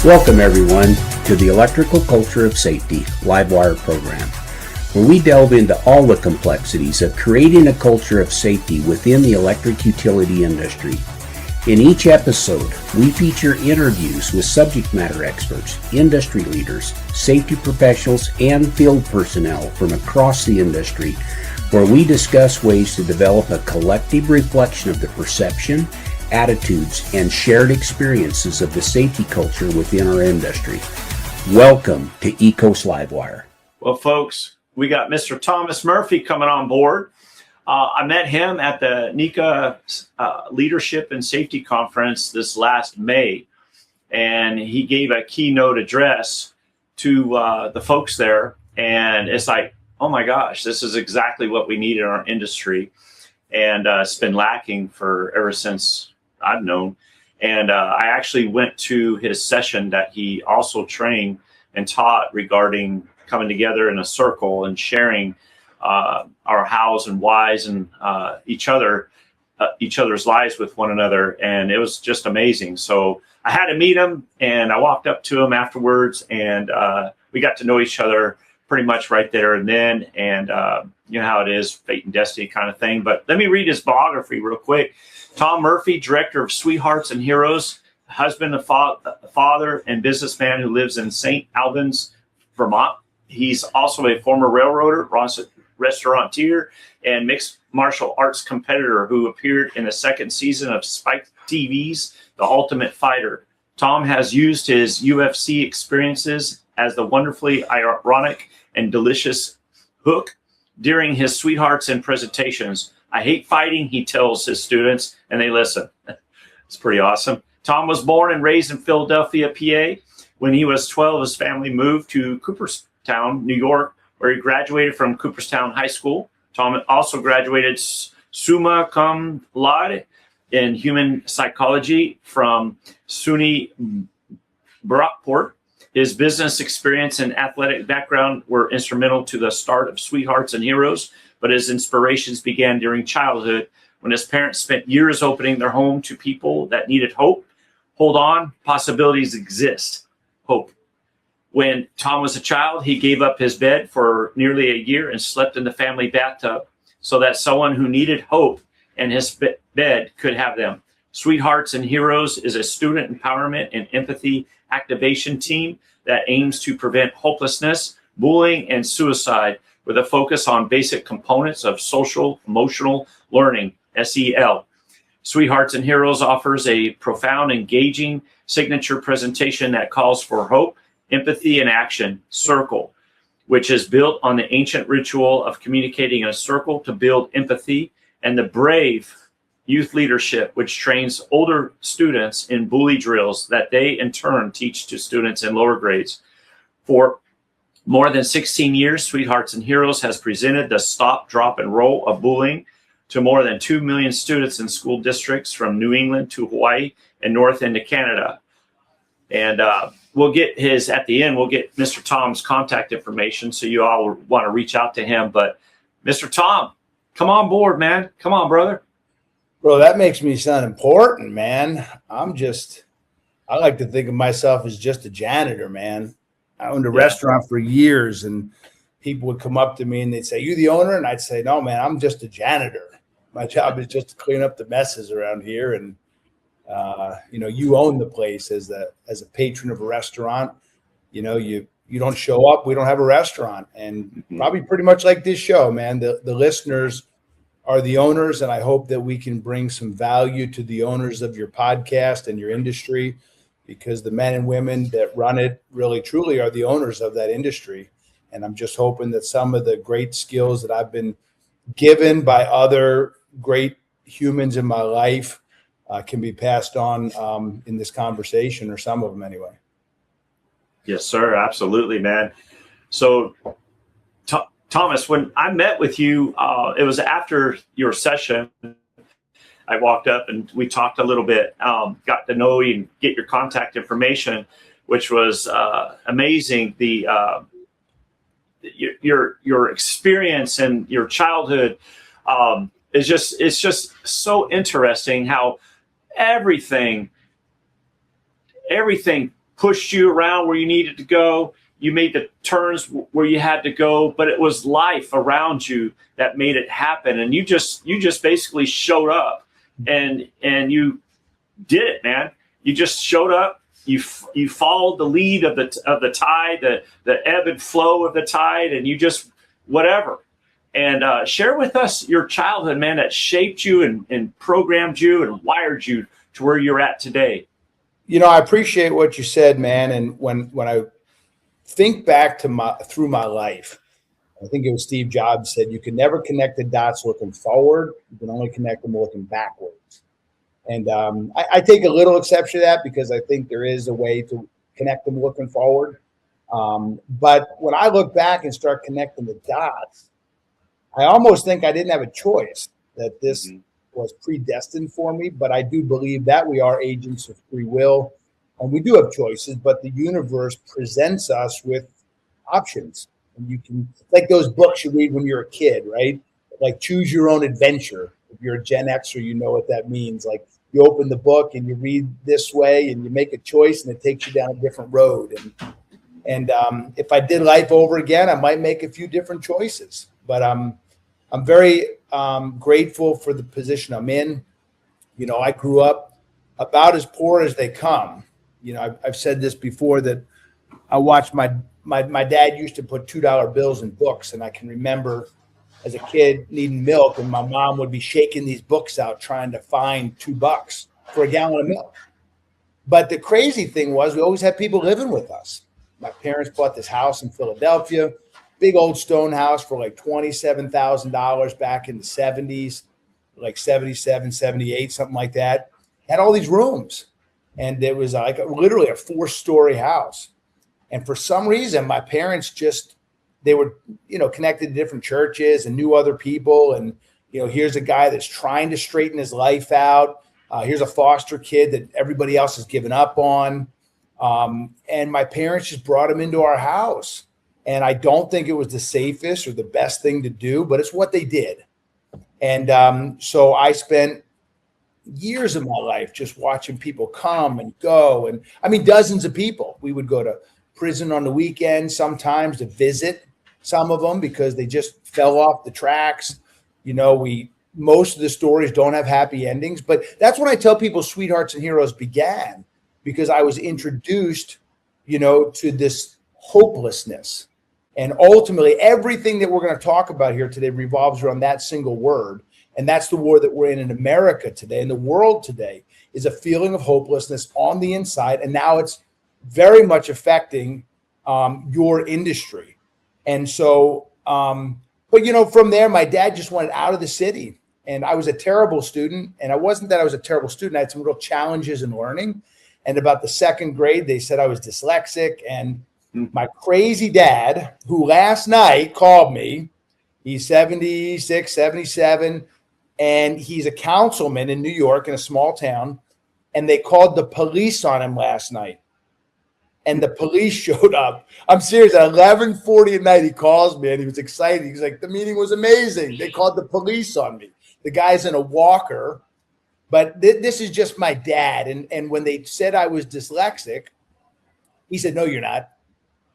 Welcome everyone to the Electrical Culture of Safety Livewire program, where we delve into all the complexities of creating a culture of safety within the electric utility industry. In each episode, we feature interviews with subject matter experts, industry leaders, safety professionals, and field personnel from across the industry, where we discuss ways to develop a collective reflection of the perception, attitudes, and shared experiences of the safety culture within our industry. Welcome to ECOS Livewire. Well, folks, we got Mr. Thomas Murphy coming on board. I met him at the NECA Leadership and Safety Conference this last May, and he gave a keynote address to the folks there. And it's like, oh my gosh, this is exactly what we need in our industry. And it's been lacking for ever since I've known. And I actually went to his session that he also trained and taught regarding coming together in a circle and sharing our hows and whys and each other's lives with one another. And it was just amazing. So I had to meet him, and I walked up to him afterwards, and we got to know each other pretty much right there and then. And you know how it is, fate and destiny kind of thing. But let me read his biography real quick. Tom Murphy, director of Sweethearts and Heroes, husband, a father, and businessman who lives in St. Albans, Vermont. He's also a former railroader, restaurateur, and mixed martial arts competitor who appeared in the second season of Spike TV's The Ultimate Fighter. Tom has used his UFC experiences as the wonderfully ironic and delicious hook during his Sweethearts and presentations. I hate fighting, he tells his students, and they listen. It's pretty awesome. Tom was born and raised in Philadelphia, PA. When he was 12, his family moved to Cooperstown, New York, where he graduated from Cooperstown High School. Tom also graduated Summa Cum Laude in human psychology from SUNY-Brockport. His business experience and athletic background were instrumental to the start of Sweethearts and Heroes, but his inspirations began during childhood when his parents spent years opening their home to people that needed hope. Hold on, possibilities exist. Hope. When Tom was a child, he gave up his bed for nearly a year and slept in the family bathtub so that someone who needed hope and his bed could have them. Sweethearts and Heroes is a student empowerment and empathy activation team that aims to prevent hopelessness, bullying, and suicide with a focus on basic components of social emotional learning, SEL. Sweethearts and Heroes offers a profound, engaging signature presentation that calls for hope, empathy, and action, Circle, which is built on the ancient ritual of communicating in a circle to build empathy, and the brave youth leadership, which trains older students in bully drills that they in turn teach to students in lower grades. For more than 16 years, Sweethearts and Heroes has presented the stop, drop, and roll of bullying to more than 2 million students in school districts from New England to Hawaii and north into Canada. And we'll get at the end, we'll get Mr. Tom's contact information, so you all want to reach out to him. But Mr. Tom, come on board, man. Come on, brother. Bro, that makes me sound important, man. I like to think of myself as just a janitor, man. I owned a restaurant for years, and people would come up to me and they'd say, "You the owner?" And I'd say, "No, man, I'm just a janitor. My job is just to clean up the messes around here." And you own the place as a patron of a restaurant. You don't show up, we don't have a restaurant. And probably pretty much like this show, man, the listeners are the owners, and I hope that we can bring some value to the owners of your podcast and your industry, because the men and women that run it really truly are the owners of that industry. And I'm just hoping that some of the great skills that I've been given by other great humans in my life can be passed on in this conversation, or some of them anyway. Yes, sir. Absolutely, man. So Thomas, when I met with you, it was after your session. I walked up and we talked a little bit, got to know you and get your contact information, which was amazing. Your experience and your childhood it's just so interesting how everything pushed you around where you needed to go. You made the turns where you had to go, but it was life around you that made it happen. And you just basically showed up and you did it, man. You just showed up. You followed the lead of the tide, the ebb and flow of the tide, and you just whatever. And share with us your childhood, man, that shaped you and programmed you and wired you to where you're at today. You know, I appreciate what you said, man. And when I think back to through my life, I think it was Steve Jobs said, you can never connect the dots looking forward. You can only connect them looking backwards. And I take a little exception to that because I think there is a way to connect them looking forward. But when I look back and start connecting the dots, I almost think I didn't have a choice, that this was predestined for me. But I do believe that we are agents of free will and we do have choices, but the universe presents us with options. And you can, like those books you read when you're a kid, right? Like Choose Your Own Adventure. If you're a Gen Xer, you know what that means. Like you open the book and you read this way and you make a choice and it takes you down a different road. And if I did life over again, I might make a few different choices. But I'm very grateful for the position I'm in. You know, I grew up about as poor as they come. You know, I've said this before that I watched my dad used to put $2 bills in books, and I can remember as a kid needing milk, and my mom would be shaking these books out trying to find $2 for a gallon of milk. But the crazy thing was we always had people living with us. My parents bought this house in Philadelphia, big old stone house for like $27,000 back in the 70s, like 77, 78, something like that. Had all these rooms. And it was like literally a 4-story house. And for some reason, my parents they were, connected to different churches and knew other people. And, here's a guy that's trying to straighten his life out. Here's a foster kid that everybody else has given up on. And my parents just brought him into our house. And I don't think it was the safest or the best thing to do, but it's what they did. And so I spent years of my life just watching people come and go. And I mean, dozens of people. We would go to prison on the weekend sometimes to visit some of them because they just fell off the tracks. Most of the stories don't have happy endings, but that's when I tell people Sweethearts and Heroes began, because I was introduced, to this hopelessness. And ultimately, everything that we're going to talk about here today revolves around that single word. And that's the war that we're in America today, and the world today, is a feeling of hopelessness on the inside. And now it's very much affecting your industry. And so, but from there, my dad just wanted out of the city. And I was a terrible student. And it wasn't that I was a terrible student. I had some real challenges in learning. And about the second grade, they said I was dyslexic. And my crazy dad, who last night called me, he's 76, 77, and he's a councilman in New York in a small town. And they called the police on him last night. And the police showed up. I'm serious. At 11:40 at night, he calls me and he was excited. He's like, the meeting was amazing. They called the police on me. The guy's in a walker. But this is just my dad. And when they said I was dyslexic, he said, no, you're not.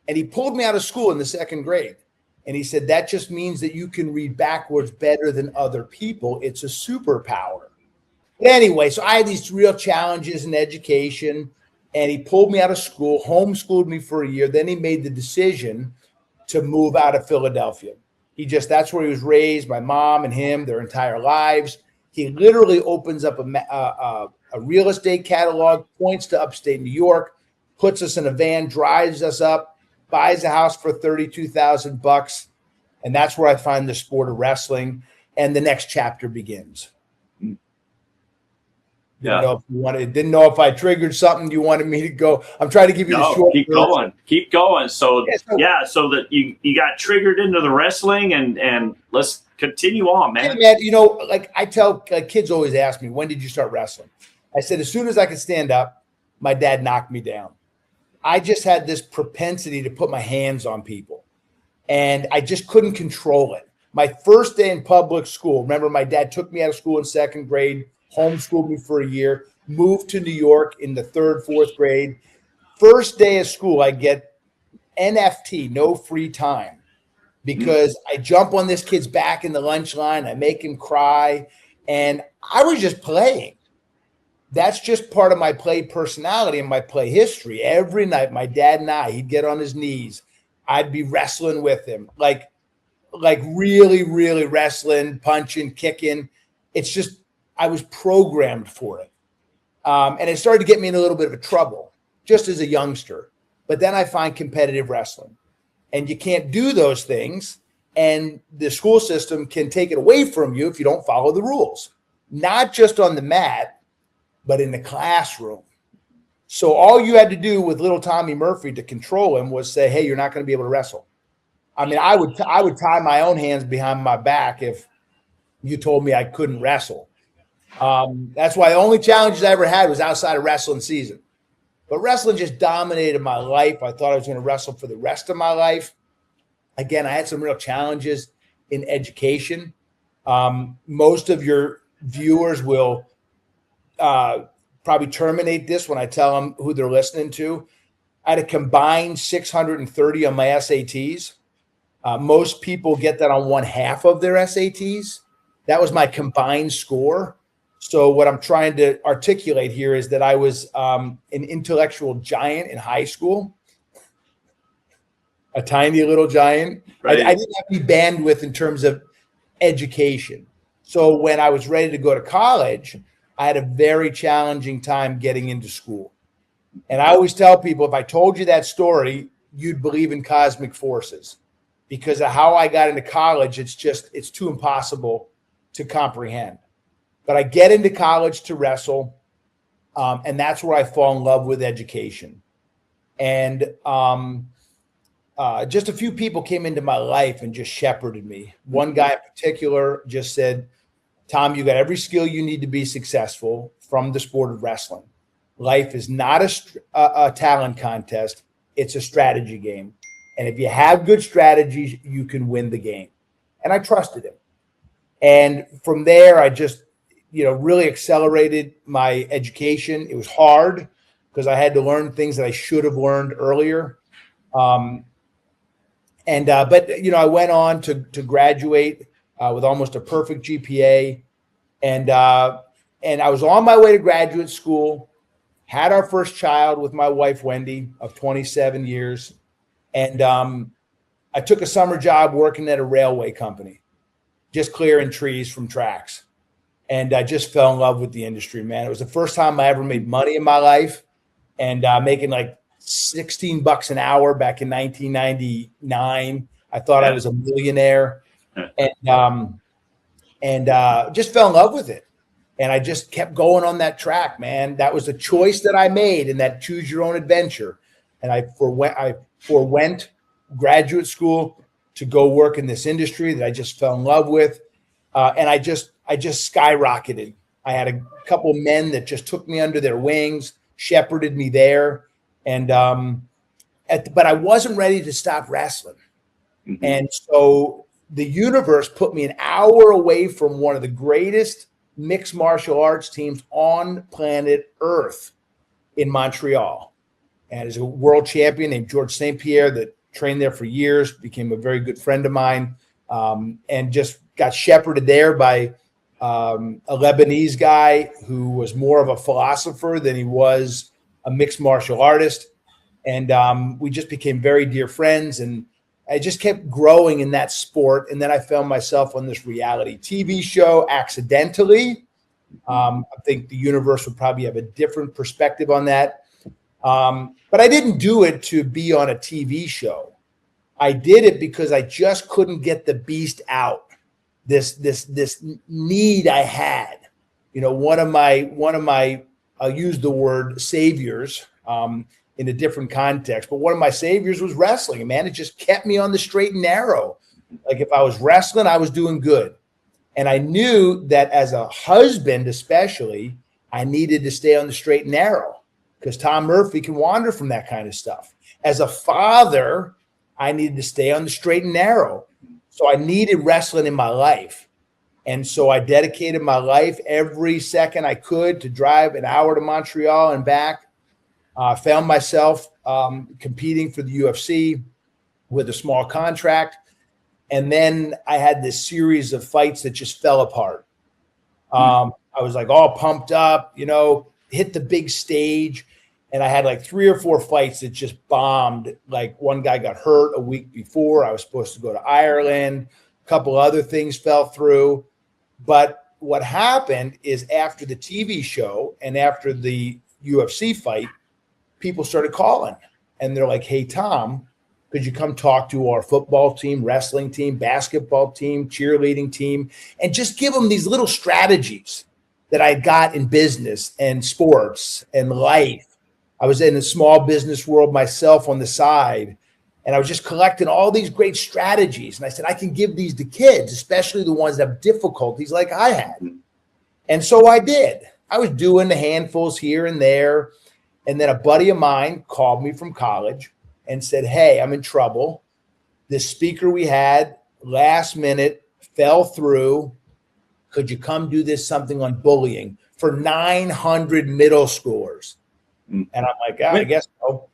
And he pulled me out of school in the second grade. And he said, that just means that you can read backwards better than other people. It's a superpower. But anyway, so I had these real challenges in education. And he pulled me out of school, homeschooled me for a year. Then he made the decision to move out of Philadelphia. That's where he was raised, my mom and him, their entire lives. He literally opens up a real estate catalog, points to upstate New York, puts us in a van, drives us up, buys a house for $32,000. And that's where I find the sport of wrestling. And the next chapter begins. Didn't know if I triggered something you wanted me to go. I'm trying to give you the short. Keep going. So that you got triggered into the wrestling and let's continue on, man. Hey, man, like I tell kids always ask me, when did you start wrestling? I said, as soon as I could stand up, my dad knocked me down. I just had this propensity to put my hands on people and I just couldn't control it. My first day in public school, remember my dad took me out of school in second grade, homeschooled me for a year, moved to New York in the third, fourth grade. First day of school, I get NFT, no free time, because I jump on this kid's back in the lunch line. I make him cry. And I was just playing. That's just part of my play personality and my play history. Every night, my dad and he'd get on his knees. I'd be wrestling with him, like really, really wrestling, punching, kicking. It's just, I was programmed for it. And it started to get me in a little bit of trouble just as a youngster. But then I find competitive wrestling, and you can't do those things. And the school system can take it away from you if you don't follow the rules, not just on the mat, but in the classroom. So all you had to do with little Tommy Murphy to control him was say, hey, you're not going to be able to wrestle. I mean, I would tie my own hands behind my back if you told me I couldn't wrestle. That's why the only challenges I ever had was outside of wrestling season. But wrestling just dominated my life. I thought I was going to wrestle for the rest of my life. Again, I had some real challenges in education. Most of your viewers will probably terminate this when I tell them who they're listening to. I had a combined 630 on my SATs. Most people get that on one half of their SATs. That was my combined score. So what I'm trying to articulate here is that I was an intellectual giant in high school, a tiny little giant. Right. I didn't have any bandwidth in terms of education. So when I was ready to go to college, I had a very challenging time getting into school. And I always tell people, if I told you that story, you'd believe in cosmic forces, because of how I got into college. It's too impossible to comprehend. But I get into college to wrestle, and that's where I fall in love with education. And just a few people came into my life and just shepherded me. One guy in particular just said, Tom, you got every skill you need to be successful from the sport of wrestling. Life is not a talent contest. It's a strategy game. And if you have good strategies, you can win the game. And I trusted him. And from there, I just, really accelerated my education. It was hard because I had to learn things that I should have learned earlier. But I went on to graduate with almost a perfect GPA. And I was on my way to graduate school, had our first child with my wife, Wendy, of 27 years. And I took a summer job working at a railway company, just clearing trees from tracks. And I just fell in love with the industry, man. It was the first time I ever made money in my life, and making like $16 an hour back in 1999. I thought I was a millionaire, and just fell in love with it. And I just kept going on that track, man. That was a choice that I made in that choose your own adventure. And I forewent graduate school to go work in this industry that I just fell in love with. And I just skyrocketed. I had a couple of men that just took me under their wings, shepherded me there. And, but I wasn't ready to stop wrestling. Mm-hmm. And so the universe put me an hour away from one of the greatest mixed martial arts teams on planet Earth in Montreal. And there's a world champion named George St. Pierre that trained there for years, became a very good friend of mine, and just got shepherded there by a Lebanese guy who was more of a philosopher than he was a mixed martial artist. And we just became very dear friends. And I just kept growing in that sport. And then I found myself on this reality TV show accidentally. I think the universe would probably have a different perspective on that. But I didn't do it to be on a TV show. I did it because I just couldn't get the beast out. This need I had. One of my I'll use the word saviors in a different context, but one of my saviors was wrestling. And man, it just kept me on the straight and narrow. Like if I was wrestling, I was doing good. And I knew that as a husband, especially, I needed to stay on the straight and narrow, because Tom Murphy can wander from that kind of stuff. As a father, I needed to stay on the straight and narrow. So I needed wrestling in my life. And so I dedicated my life every second I could to drive an hour to Montreal and back. Found myself competing for the UFC with a small contract. And then I had this series of fights that just fell apart. I was like all pumped up, you know, hit the big stage. And I had like 3 or 4 fights that just bombed. Like one guy got hurt a week before. I was supposed to go to Ireland. A couple other things fell through. But what happened is after the TV show and after the UFC fight, people started calling. And they're like, hey, Tom, could you come talk to our football team, wrestling team, basketball team, cheerleading team, and just give them these little strategies that I got in business and sports and life. I was in a small business world myself on the side, and I was just collecting all these great strategies. And I said, I can give these to kids, especially the ones that have difficulties like I had. And so I did. I was doing the handfuls here and there. And then a buddy of mine called me from college and said, hey, I'm in trouble. This speaker we had last minute fell through. Could you come do something on bullying for 900 middle schoolers? And I'm like, I guess so.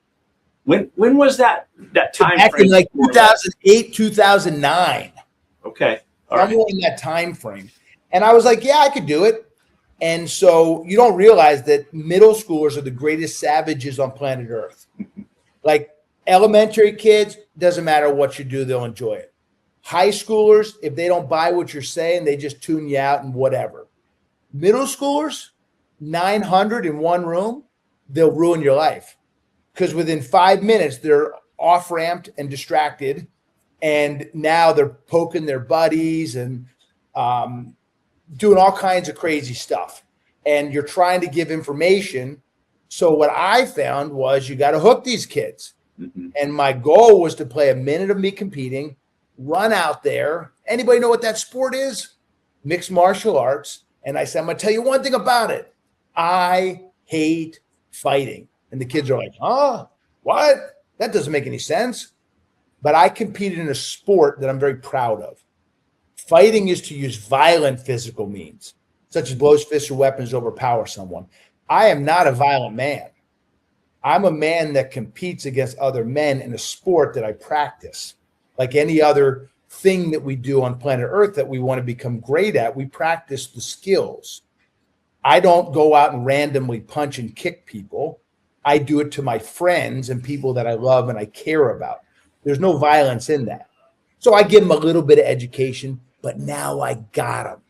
When was that time Back frame? in like 2008, 2009. Okay. All right. Somewhere in that time frame. And I was like, yeah, I could do it. And so you don't realize that middle schoolers are the greatest savages on planet Earth. Like elementary kids, doesn't matter what you do, they'll enjoy it. High schoolers, if they don't buy what you're saying, they just tune you out and whatever. Middle schoolers, 900 in one room, they'll ruin your life. Because within 5 minutes, they're off-ramped and distracted. And now they're poking their buddies and doing all kinds of crazy stuff. And you're trying to give information. So what I found was you got to hook these kids. Mm-hmm. And my goal was to play a minute of me competing, run out there. Anybody know what that sport is? Mixed martial arts. And I said, I'm going to tell you one thing about it. I hate fighting. And the kids are like, what? That doesn't make any sense. But I competed in a sport that I'm very proud of. Fighting is to use violent physical means, such as blows, fists, or weapons to overpower someone. I am not a violent man. I'm a man that competes against other men in a sport that I practice. Like any other thing that we do on planet Earth that we want to become great at, we practice the skills. I don't go out and randomly punch and kick people. I do it to my friends and people that I love and I care about. There's no violence in that. So I give them a little bit of education, but now I got them.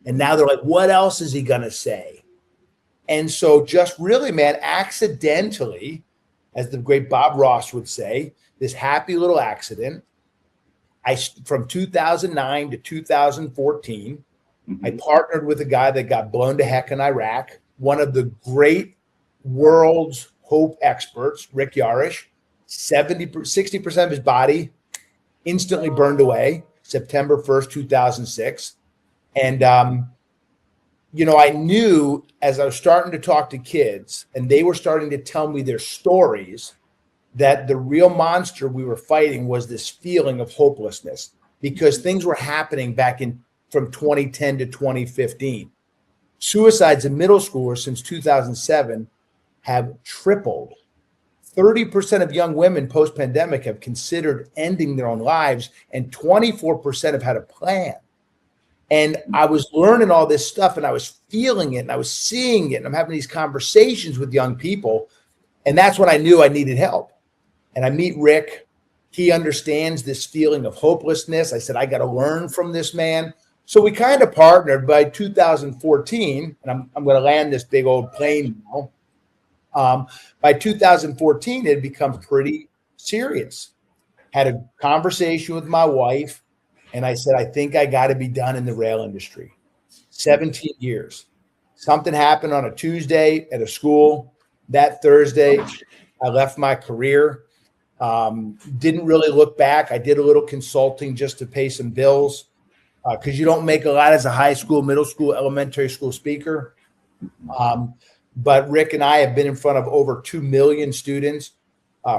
And now they're like, what else is he going to say? And so just really, man, accidentally, as the great Bob Ross would say, this happy little accident, from 2009 to 2014, I partnered with a guy that got blown to heck in Iraq, one of the great world's hope experts, Rick Yarish. 60% of his body instantly burned away, September 1st, 2006. And, I knew as I was starting to talk to kids and they were starting to tell me their stories that the real monster we were fighting was this feeling of hopelessness because things were happening back from 2010 to 2015. Suicides in middle schoolers since 2007 have tripled. 30% of young women post-pandemic have considered ending their own lives, and 24% have had a plan. And I was learning all this stuff, and I was feeling it, and I was seeing it, and I'm having these conversations with young people, and that's when I knew I needed help. And I meet Rick. He understands this feeling of hopelessness. I said, I got to learn from this man. So we kind of partnered by 2014, and I'm going to land this big old plane now. By 2014, it had become pretty serious. Had a conversation with my wife, and I said, I think I got to be done in the rail industry. 17 years. Something happened on a Tuesday at a school. That Thursday, I left my career. Didn't really look back. I did a little consulting just to pay some bills because you don't make a lot as a high school, middle school, elementary school speaker. But Rick and I have been in front of over 2 million students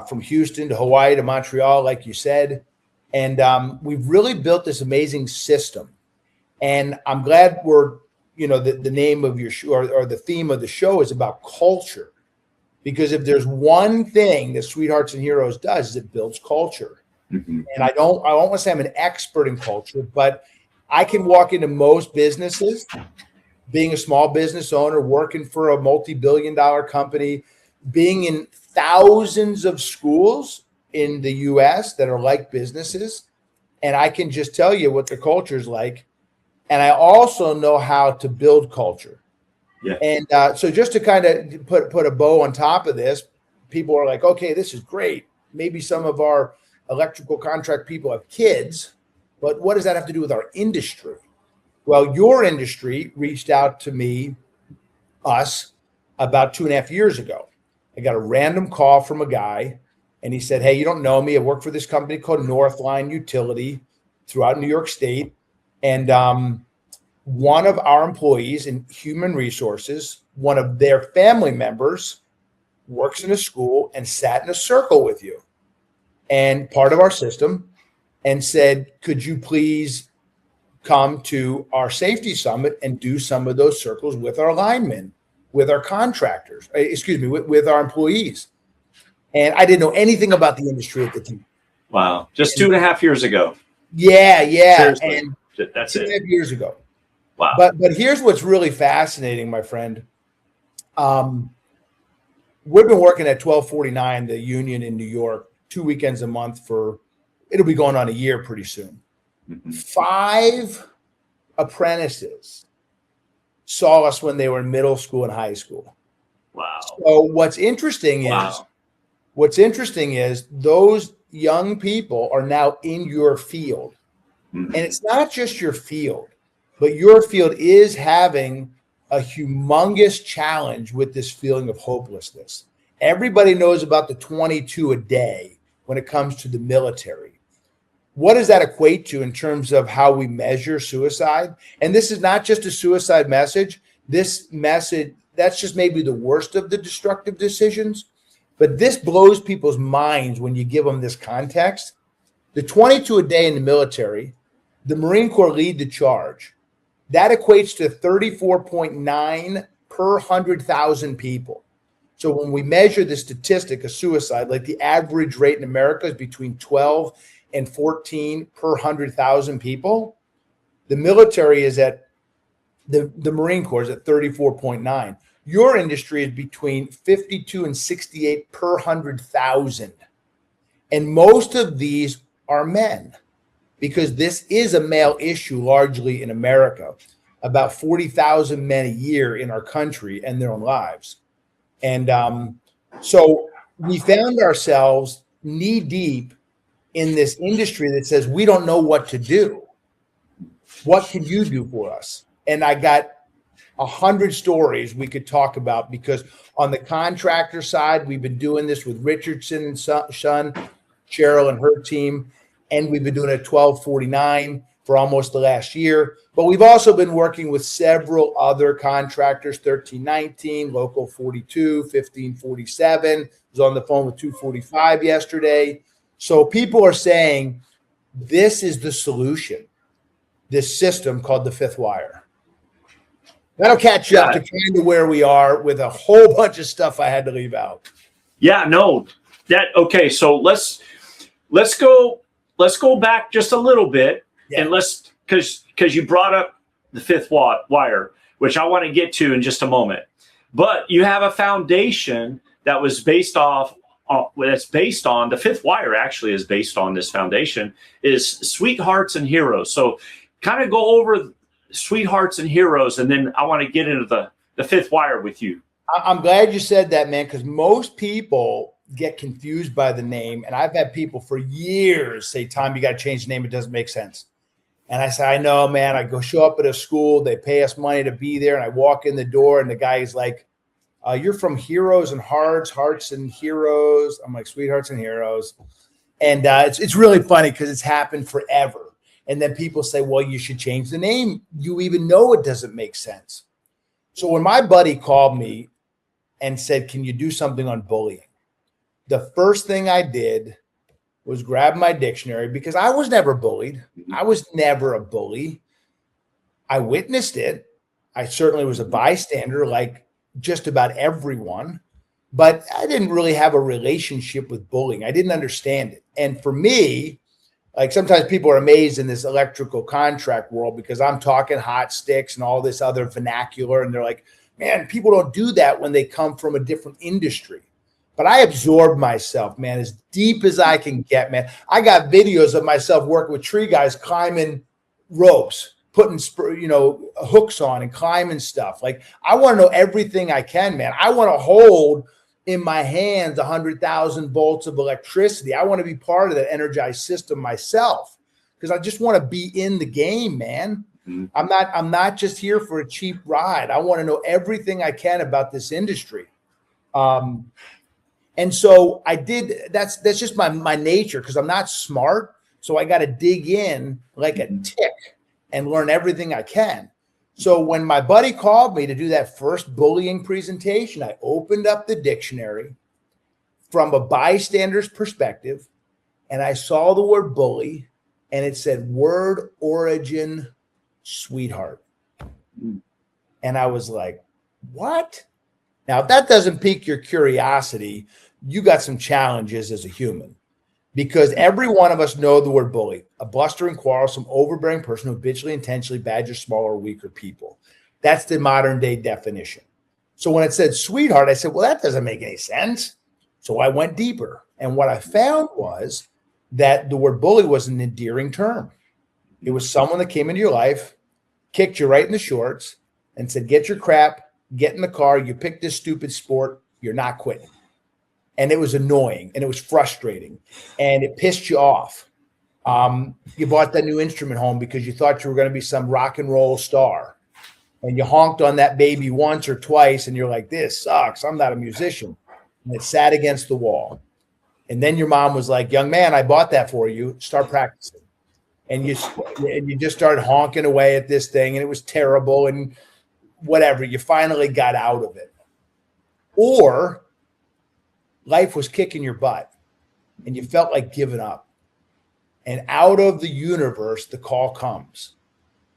from Houston to Hawaii to Montreal, like you said. And we've really built this amazing system. And I'm glad the name of your show or the theme of the show is about culture. Because if there's one thing that Sweethearts and Heroes does, is it builds culture. Mhm. And I won't want to say I'm an expert in culture, but I can walk into most businesses, being a small business owner, working for a multi-billion-dollar company, being in thousands of schools in the US that are like businesses. And I can just tell you what the culture is like. And I also know how to build culture. Yeah. And so just to kind of put a bow on top of this, people are like, okay, this is great. Maybe some of our electrical contract people have kids, but what does that have to do with our industry? Well, your industry reached out to me, us, about 2.5 years ago. I got a random call from a guy, and he said, hey, you don't know me. I work for this company called Northline Utility throughout New York State. And one of our employees in human resources, one of their family members, works in a school and sat in a circle with you and part of our system and said, could you please come to our safety summit and do some of those circles with our linemen, with our contractors, with our employees. And I didn't know anything about the industry at the time. Wow. Just 2.5 years ago. Yeah. Seriously. And that's 2.5 it. years ago. Wow. But here's what's really fascinating, my friend. We've been working at 1249, the union in New York, 2 weekends a month it'll be going on a year pretty soon. Mhm. 5 apprentices saw us when they were in middle school and high school. Wow. So what's interesting is those young people are now in your field. Mhm. And it's not just your field, but your field is having a humongous challenge with this feeling of hopelessness. Everybody knows about the 22 a day when it comes to the military. What does that equate to in terms of how we measure suicide? And this is not just a suicide message. This message, that's just maybe the worst of the destructive decisions. But this blows people's minds when you give them this context. The 22 a day in the military, the Marine Corps lead the charge. That equates to 34.9 per 100,000 people. So when we measure the statistic of suicide, like the average rate in America is between 12 and 14 per 100,000 people, the military is at, the Marine Corps is at 34.9. Your industry is between 52 and 68 per 100,000. And most of these are men, because this is a male issue largely in America. About 40,000 men a year in our country and their own lives. And so we found ourselves knee deep in this industry that says, we don't know what to do. What can you do for us? And I got 100 stories we could talk about, because on the contractor side, we've been doing this with Richardson and Son, Cheryl and her team. And we've been doing it at 1249 for almost the last year. But we've also been working with several other contractors, 1319, Local 42, 1547. I was on the phone with 245 yesterday. So people are saying this is the solution, this system called the fifth wire. That'll catch you up to kind of where we are with a whole bunch of stuff I had to leave out. Yeah, no. Okay, so let's go back just a little bit, and because you brought up the fifth wire, which I want to get to in just a moment. But you have a foundation that was based on the fifth wire. Actually, is based on this foundation is Sweethearts and Heroes. So, kind of go over Sweethearts and Heroes, and then I want to get into the fifth wire with you. I'm glad you said that, man, because most people get confused by the name. And I've had people for years say, Tom, you got to change the name. It doesn't make sense. And I say, I know, man. I go show up at a school. They pay us money to be there. And I walk in the door and the guy is like, you're from Heroes and Hearts and Heroes. I'm like, Sweethearts and Heroes. And it's really funny because it's happened forever. And then people say, well, you should change the name. You even know it doesn't make sense. So when my buddy called me and said, can you do something on bullying? The first thing I did was grab my dictionary, because I was never bullied. I was never a bully. I witnessed it. I certainly was a bystander, like just about everyone. but I didn't really have a relationship with bullying. I didn't understand it. And for me, like sometimes people are amazed in this electrical contract world because I'm talking hot sticks and all this other vernacular. And they're like, man, people don't do that when they come from a different industry. But I absorbed myself, man, as deep as I can get, man. I got videos of myself working with tree guys climbing ropes, putting, hooks on and climbing stuff. Like, I want to know everything I can, man. I want to hold in my hands 100,000 volts of electricity. I want to be part of that energized system myself because I just want to be in the game, man. I'm not just here for a cheap ride. I want to know everything I can about this industry. And so I did. That's just my nature because I'm not smart. So I got to dig in like a tick and learn everything I can. So when my buddy called me to do that first bullying presentation, I opened up the dictionary from a bystander's perspective, and I saw the word bully, and it said word origin sweetheart. And I was like, what? Now, if that doesn't pique your curiosity, you got some challenges as a human. Because every one of us know the word bully, a blustering, quarrelsome, overbearing person who habitually, intentionally badgers smaller or weaker people. That's the modern day definition. So when it said sweetheart, I said, well, that doesn't make any sense. So I went deeper. And what I found was that the word bully was an endearing term. It was someone that came into your life, kicked you right in the shorts, and said, get your crap, get in the car, you picked this stupid sport, you're not quitting. And it was annoying and it was frustrating and it pissed you off. You bought that new instrument home because you thought you were going to be some rock and roll star. And you honked on that baby once or twice and you're like, this sucks. I'm not a musician. And it sat against the wall. And then your mom was like, young man, I bought that for you. Start practicing. And you just started honking away at this thing and it was terrible and whatever. You finally got out of it. Or life was kicking your butt and you felt like giving up. And out of the universe, the call comes.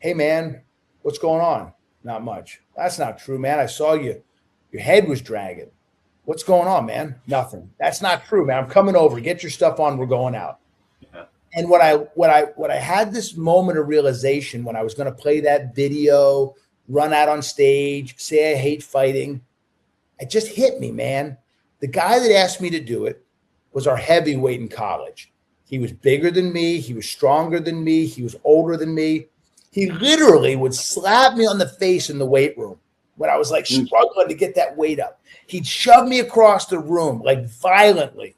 Hey, man, what's going on? Not much. That's not true, man. I saw you. Your head was dragging. What's going on, man? Nothing. That's not true, man. I'm coming over. Get your stuff on. We're going out. Yeah. And what I had this moment of realization when I was going to play that video, run out on stage, say I hate fighting, it just hit me, man. The guy that asked me to do it was our heavyweight in college. He was bigger than me. He was stronger than me. He was older than me. He literally would slap me on the face in the weight room when I was like struggling to get that weight up. He'd shove me across the room like violently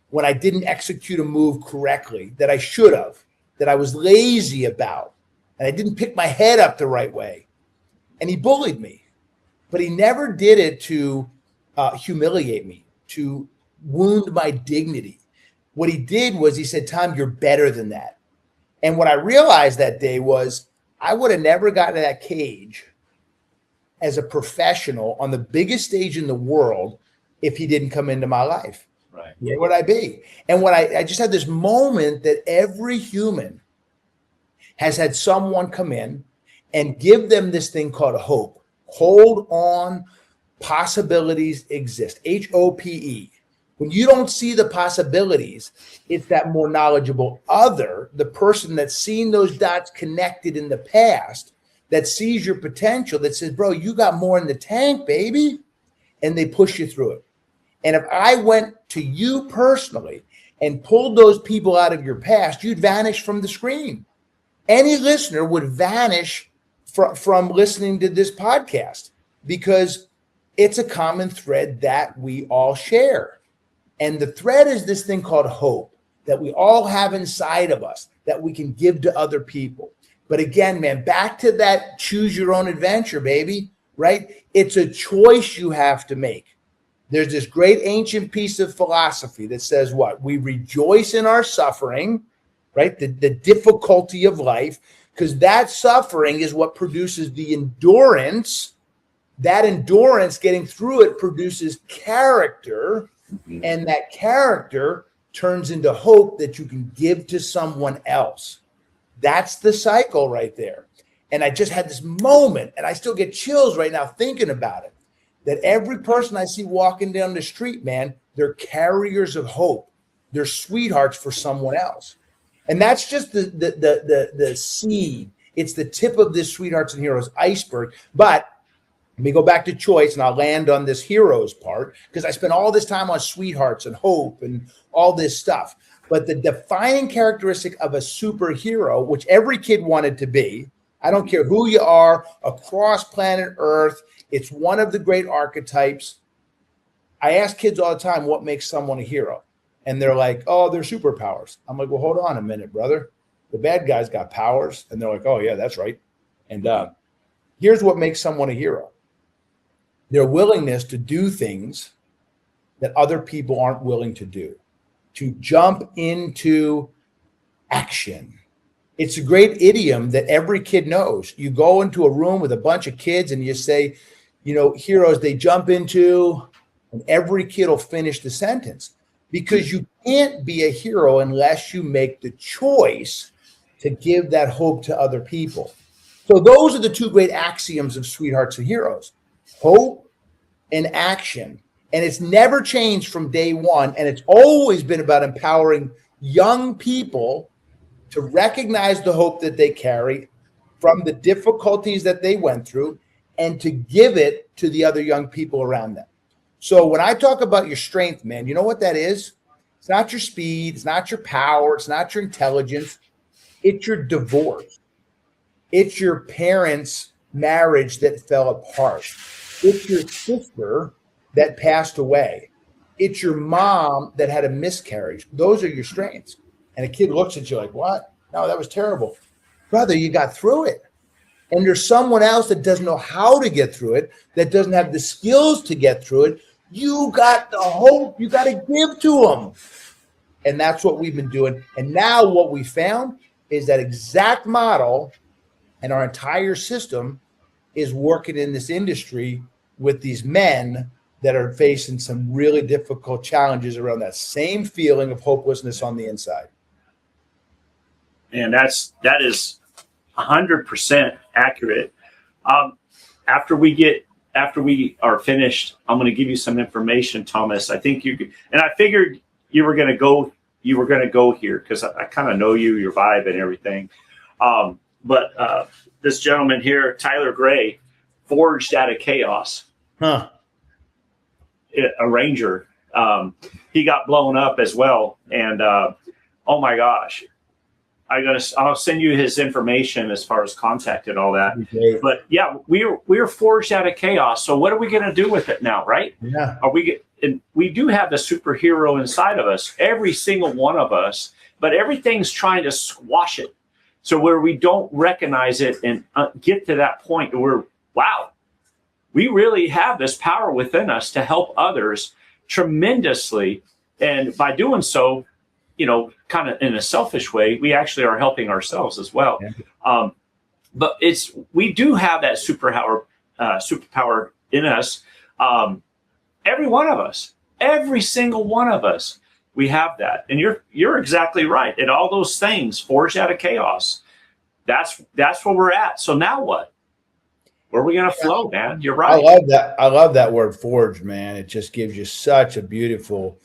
when I didn't execute a move correctly that I should have, that I was lazy about, and I didn't pick my head up the right way. And he bullied me, but he never did it to humiliate me, to wound my dignity. What he did was he said, Tom, you're better than that. And what I realized that day was I would have never gotten to that cage as a professional on the biggest stage in the world if he didn't come into my life. Right. Where would I be? And what I just had this moment that every human has had someone come in and give them this thing called hope. Hold on. Possibilities exist. HOPE. When you don't see the possibilities, it's that more knowledgeable other, the person that's seen those dots connected in the past, that sees your potential, that says, bro, you got more in the tank, baby. And they push you through it. And if I went to you personally and pulled those people out of your past, you'd vanish from the screen. Any listener would vanish from listening to this podcast because it's a common thread that we all share. And the thread is this thing called hope that we all have inside of us that we can give to other people. But again, man, back to that choose your own adventure, baby, right? It's a choice you have to make. There's this great ancient piece of philosophy that says what? We rejoice in our suffering, right? The difficulty of life, because that suffering is what produces the endurance. That endurance, getting through it, produces character, and that character turns into hope that you can give to someone else. That's the cycle right there. And I just had this moment, and I still get chills right now thinking about it. that every person I see walking down the street, man, they're carriers of hope. They're sweethearts for someone else. And that's just the seed. It's the tip of this Sweethearts and Heroes iceberg. But let me go back to choice, and I'll land on this heroes part, because I spent all this time on sweethearts and hope and all this stuff. But the defining characteristic of a superhero, which every kid wanted to be, I don't care who you are, across planet Earth, it's one of the great archetypes. I ask kids all the time, what makes someone a hero? And they're like, oh, they're superpowers. I'm like, well, hold on a minute, brother. The bad guys got powers. And they're like, oh, yeah, that's right. And here's what makes someone a hero. Their willingness to do things that other people aren't willing to do, to jump into action. It's a great idiom that every kid knows. You go into a room with a bunch of kids and you say, heroes, they jump into, and every kid will finish the sentence, because you can't be a hero unless you make the choice to give that hope to other people. So those are the two great axioms of Sweethearts and Heroes: hope and action. And it's never changed from day one. And it's always been about empowering young people to recognize the hope that they carry from the difficulties that they went through, and to give it to the other young people around them. So when I talk about your strength, man, you know what that is? It's not your speed. It's not your power. It's not your intelligence. It's your divorce. It's your parents' marriage that fell apart. It's your sister that passed away. It's your mom that had a miscarriage. Those are your strengths. And a kid looks at you like, what? No, that was terrible. Brother, you got through it. And there's someone else that doesn't know how to get through it, that doesn't have the skills to get through it. You got the hope. You got to give to them. And that's what we've been doing. And now what we found is that exact model, and our entire system is working in this industry with these men that are facing some really difficult challenges around that same feeling of hopelessness on the inside. And that is 100% accurate. After we are finished, I'm going to give you some information, Thomas. I think and I figured you were going to go here because I kind of know you, your vibe and everything. But this gentleman here, Tyler Gray, forged out of chaos. Huh. A ranger. He got blown up as well. And oh my gosh. I'll send you his information as far as contact and all that. Okay. But yeah, we were forged out of chaos. So what are we going to do with it now, right? Yeah. And we do have the superhero inside of us, every single one of us, but everything's trying to squash it. So where we don't recognize it and get to that point where, wow, we really have this power within us to help others tremendously. And by doing so, kind of in a selfish way, we actually are helping ourselves as well. Yeah. But we do have that superpower in us. Every one of us, every single one of us, we have that. And you're exactly right. And all those things forged out of chaos. That's where we're at. So now what? Where are we going to flow, man? You're right. I love that word forged, man. It just gives you such a beautiful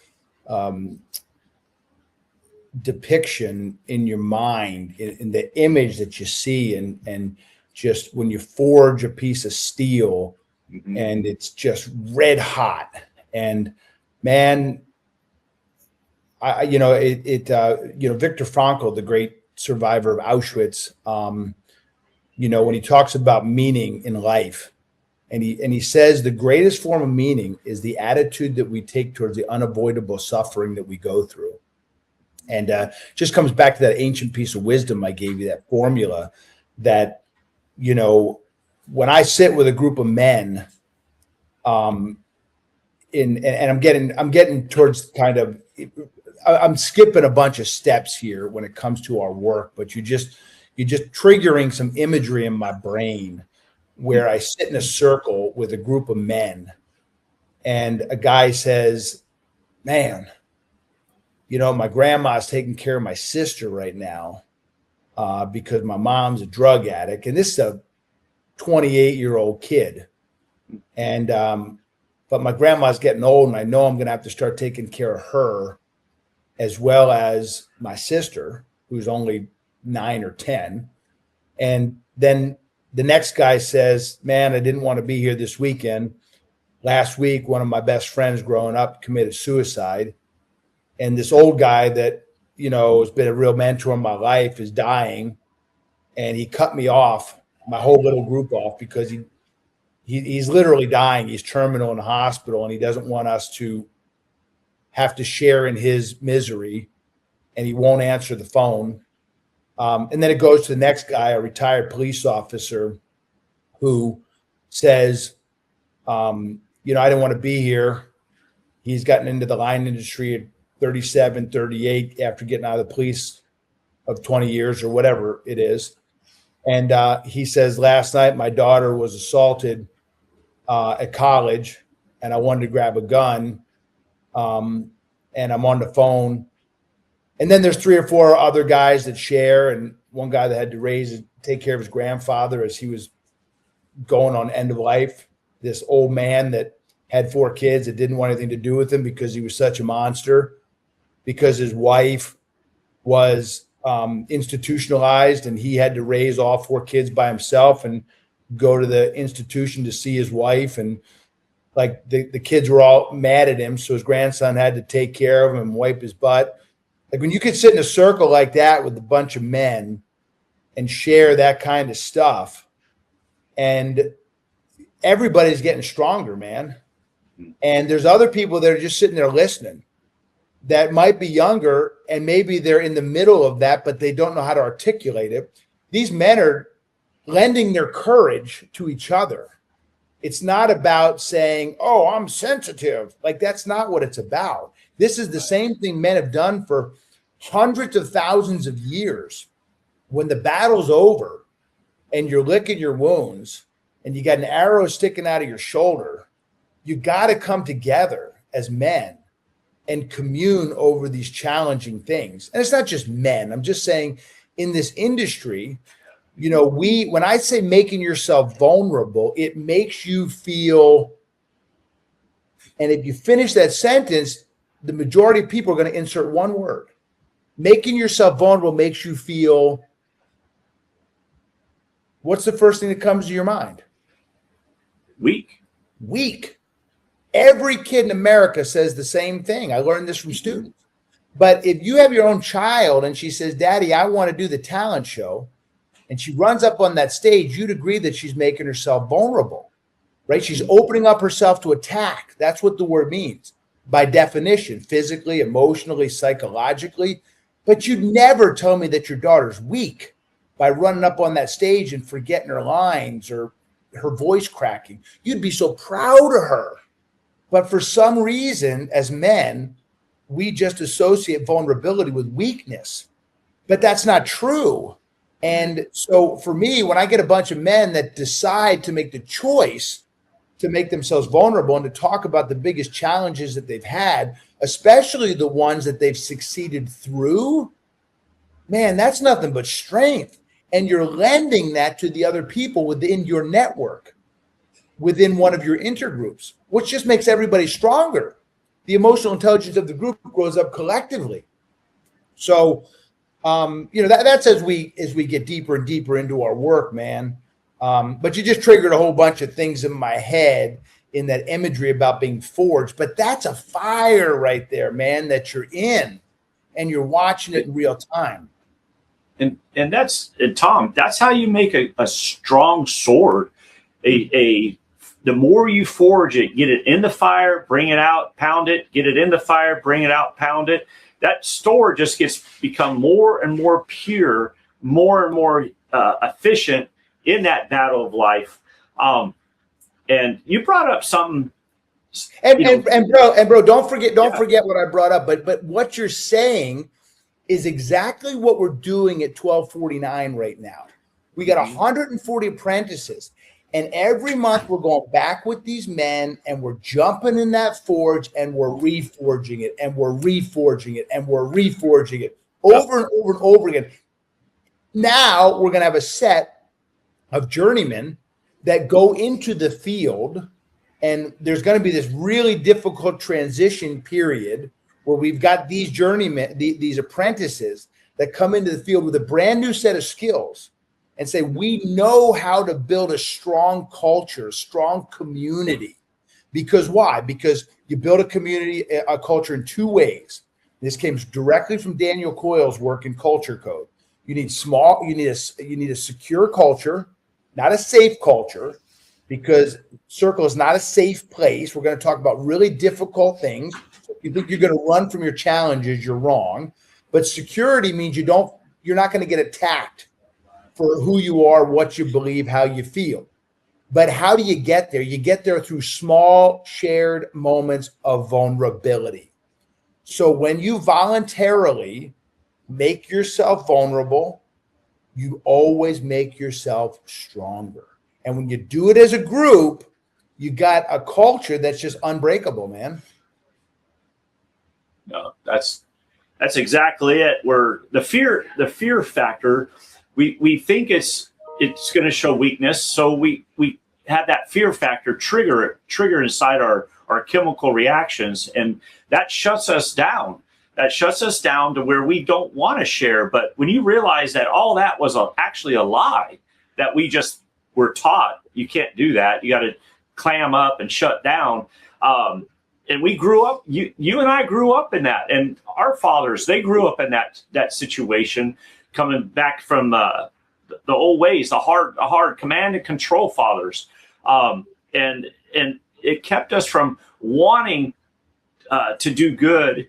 depiction in your mind, in the image that you see, and just when you forge a piece of steel, mm-hmm. and it's just red hot, and man, Viktor Frankl, the great survivor of Auschwitz, when he talks about meaning in life, and he says the greatest form of meaning is the attitude that we take towards the unavoidable suffering that we go through. And just comes back to that ancient piece of wisdom I gave you, that formula that, when I sit with a group of men, and I'm getting towards I'm skipping a bunch of steps here when it comes to our work, but you're just triggering some imagery in my brain where I sit in a circle with a group of men, and a guy says, man, my grandma's taking care of my sister right now because my mom's a drug addict. And this is a 28-year-old kid. And but my grandma's getting old, and I know I'm going to have to start taking care of her as well as my sister, who's only 9 or 10. And then the next guy says, man, I didn't want to be here this weekend. Last week, one of my best friends growing up committed suicide. And this old guy that, has been a real mentor in my life is dying. And he cut me off, my whole little group off, because he's literally dying. He's terminal in the hospital, and he doesn't want us to have to share in his misery, and he won't answer the phone. And then it goes to the next guy, a retired police officer, who says, I didn't want to be here. He's gotten into the line industry at 37, 38 after getting out of the police of 20 years or whatever it is. And he says, last night my daughter was assaulted at college, and I wanted to grab a gun, and I'm on the phone. And then there's 3 or 4 other guys that share, and one guy that had to take care of his grandfather as he was going on end of life. This old man that had 4 kids that didn't want anything to do with him because he was such a monster, because his wife was institutionalized, and he had to raise all 4 kids by himself and go to the institution to see his wife. And like the kids were all mad at him, so his grandson had to take care of him and wipe his butt. Like when you could sit in a circle like that with a bunch of men and share that kind of stuff, and everybody's getting stronger, man. And there's other people that are just sitting there listening that might be younger, and maybe they're in the middle of that, but they don't know how to articulate it. These men are lending their courage to each other. It's not about saying, oh, I'm sensitive. Like, that's not what it's about. This is the same thing men have done for hundreds of thousands of years. When the battle's over and you're licking your wounds and you got an arrow sticking out of your shoulder, you got to come together as men and commune over these challenging things. And it's not just men. I'm just saying in this industry, when I say making yourself vulnerable, it makes you feel, and if you finish that sentence, the majority of people are going to insert one word. Making yourself vulnerable makes you feel, what's the first thing that comes to your mind? Weak. Every kid in America says the same thing. I learned this from students. But if you have your own child and she says, Daddy, I want to do the talent show, and she runs up on that stage, you'd agree that she's making herself vulnerable, right? She's opening up herself to attack. That's what the word means by definition, physically, emotionally, psychologically. But you'd never tell me that your daughter's weak by running up on that stage and forgetting her lines or her voice cracking. You'd be so proud of her. But for some reason, as men, we just associate vulnerability with weakness. But that's not true. And so for me, when I get a bunch of men that decide to make the choice to make themselves vulnerable and to talk about the biggest challenges that they've had, especially the ones that they've succeeded through, man, that's nothing but strength. And you're lending that to the other people within your network, within one of your intergroups, which just makes everybody stronger. The emotional intelligence of the group grows up collectively. So, that's as we get deeper and deeper into our work, man. But you just triggered a whole bunch of things in my head in that imagery about being forged. But that's a fire right there, man, that you're in, and you're watching it in real time. And Tom, that's how you make a strong sword. The more you forge it, get it in the fire, bring it out, pound it, get it in the fire, bring it out, pound it. That sword just become more and more pure, more and more efficient in that battle of life. And you brought up something. And bro, don't forget what I brought up. But what you're saying is exactly what we're doing at 1249 right now. We got 140 apprentices. And every month we're going back with these men and we're jumping in that forge and we're reforging it and we're reforging it and we're reforging it over and over and over again. Now we're going to have a set of journeymen that go into the field And there's going to be this really difficult transition period where we've got these journeymen, these apprentices that come into the field with a brand new set of skills and say, we know how to build a strong culture, strong community. Because why? Because you build a community, a culture in two ways. This came directly from Daniel Coyle's work in Culture Code. You need a secure culture, not a safe culture, because Circle is not a safe place. We're going to talk about really difficult things. If you think you're going to run from your challenges, you're wrong. But security means you're not going to get attacked for who you are, what you believe, how you feel. But how do you get there? You get there through small shared moments of vulnerability. So when you voluntarily make yourself vulnerable, you always make yourself stronger. And when you do it as a group, you got a culture that's just unbreakable, man. No, that's exactly it. Where the fear factor, we think it's going to show weakness, so we have that fear factor trigger inside our chemical reactions, and that shuts us down. That shuts us down to where we don't want to share. But when you realize that all that was actually a lie, that we just were taught, you can't do that. You got to clam up and shut down. And we grew up, you and I grew up in that, and our fathers, they grew up in that situation, coming back from the old ways, the hard command and control fathers. And it kept us from wanting to do good,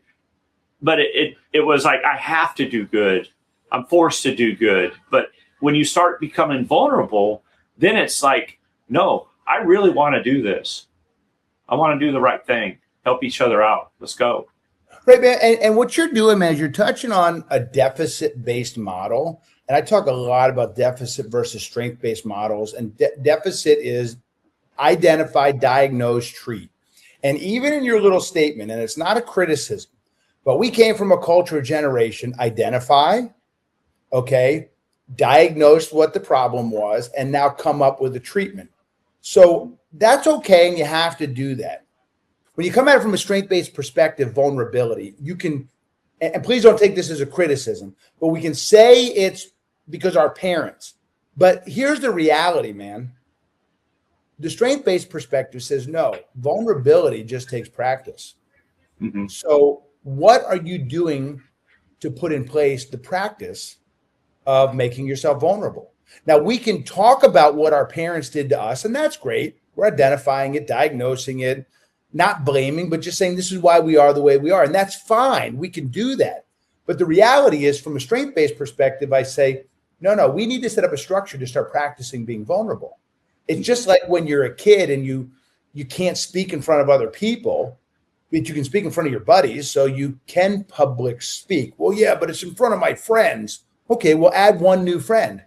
but it was like, I have to do good. I'm forced to do good. But when you start becoming vulnerable, then it's like, no, I really want to do this. I want to do the right thing, help each other out. Let's go. Right, man. And what you're doing, man, is you're touching on a deficit-based model. And I talk a lot about deficit versus strength-based models. And deficit is identify, diagnose, treat. And even in your little statement, and it's not a criticism, but we came from a culture of generation, identify, okay, diagnose what the problem was, and now come up with a treatment. So that's okay, and you have to do that. When you come at it from a strength-based perspective, vulnerability, you can, and please don't take this as a criticism, but we can say it's because our parents. But here's the reality, man. The strength-based perspective says, no, vulnerability just takes practice. Mm-hmm. So what are you doing to put in place the practice of making yourself vulnerable? Now, we can talk about what our parents did to us, and that's great. We're identifying it, diagnosing it, not blaming, but just saying this is why we are the way we are. And that's fine. We can do that. But the reality is, from a strength-based perspective, I say, no, we need to set up a structure to start practicing being vulnerable. It's just like when you're a kid and you can't speak in front of other people, but you can speak in front of your buddies, so you can public speak. Well, yeah, but it's in front of my friends. Okay, well, add one new friend,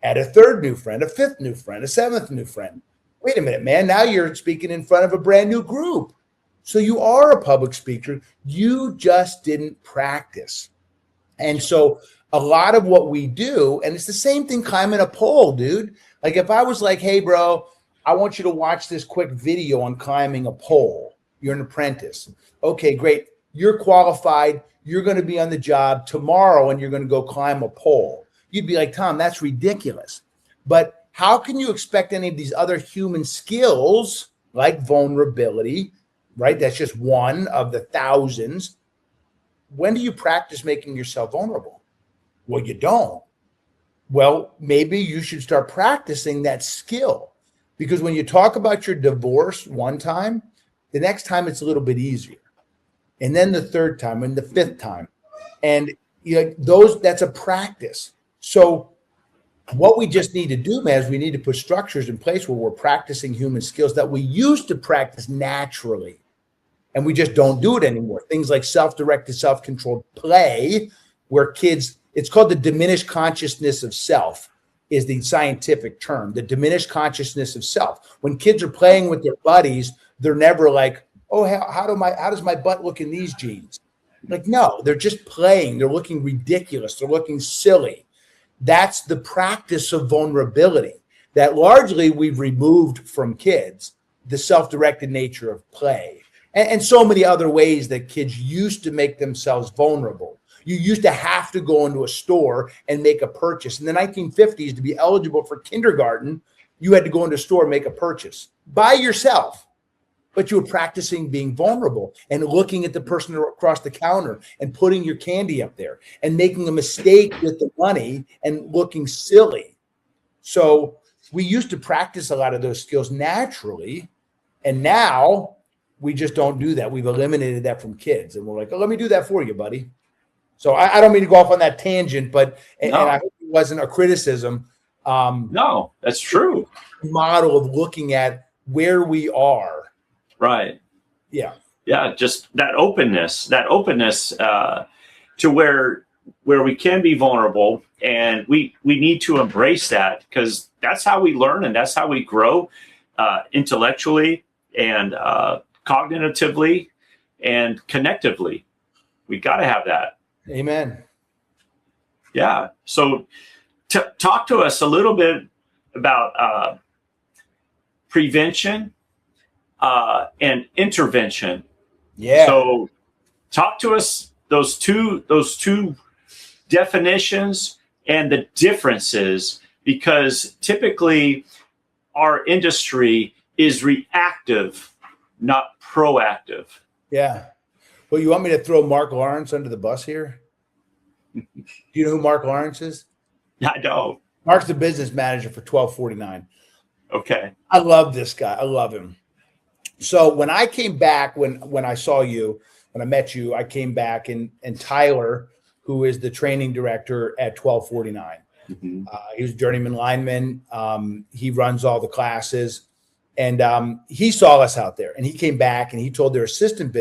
add a third new friend, a fifth new friend, a seventh new friend. Wait a minute, man. Now you're speaking in front of a brand new group. So you are a public speaker. You just didn't practice. And so a lot of what we do, and it's the same thing climbing a pole, dude. Like if I was like, hey, bro, I want you to watch this quick video on climbing a pole. You're an apprentice. Okay, great. You're qualified. You're going to be on the job tomorrow and you're going to go climb a pole. You'd be like, Tom, that's ridiculous. But how can you expect any of these other human skills like vulnerability, right? That's just one of the thousands. When do you practice making yourself vulnerable? Well, you don't. Well, maybe you should start practicing that skill, because when you talk about your divorce one time, the next time it's a little bit easier. And then the third time and the fifth time. And that's a practice. So what we just need to do, man, is we need to put structures in place where we're practicing human skills that we used to practice naturally. And we just don't do it anymore. Things like self-directed, self-controlled play, where kids, it's called the diminished consciousness of self, is the scientific term, the diminished consciousness of self. When kids are playing with their buddies, they're never like, oh, how does my butt look in these jeans? Like, no, they're just playing. They're looking ridiculous. They're looking silly. That's the practice of vulnerability that largely we've removed from kids. the self-directed nature of play, and so many other ways that kids used to make themselves vulnerable. You used to have to go into a store and make a purchase. In the 1950s, to be eligible for kindergarten, you had to go into a store and make a purchase by yourself. But you were practicing being vulnerable and looking at the person across the counter and putting your candy up there and making a mistake with the money and looking silly. So we used to practice a lot of those skills naturally. And now we just don't do that. We've eliminated that from kids. And we're like, oh, let me do that for you, buddy. So I don't mean to go off on that tangent, but and I hope it wasn't a criticism. No, that's true. Model of looking at where we are. Right. Yeah. Yeah. Just that openness to where we can be vulnerable, and we need to embrace that, because that's how we learn and that's how we grow intellectually and cognitively and connectively. We got to have that. Amen. Yeah. So talk to us a little bit about prevention and intervention. Yeah. So talk to us those two definitions and the differences, because typically our industry is reactive, not proactive. Yeah. Well, you want me to throw Mark Lawrence under the bus here? Do you know who Mark Lawrence is? I don't. Mark's the business manager for 1249. Okay. I love this guy. I love him. So when I came back, when I saw you, when I met you, I came back and Tyler, who is the training director at 1249, he was a journeyman lineman. He runs all the classes, and he saw us out there, and he came back and he told their assistant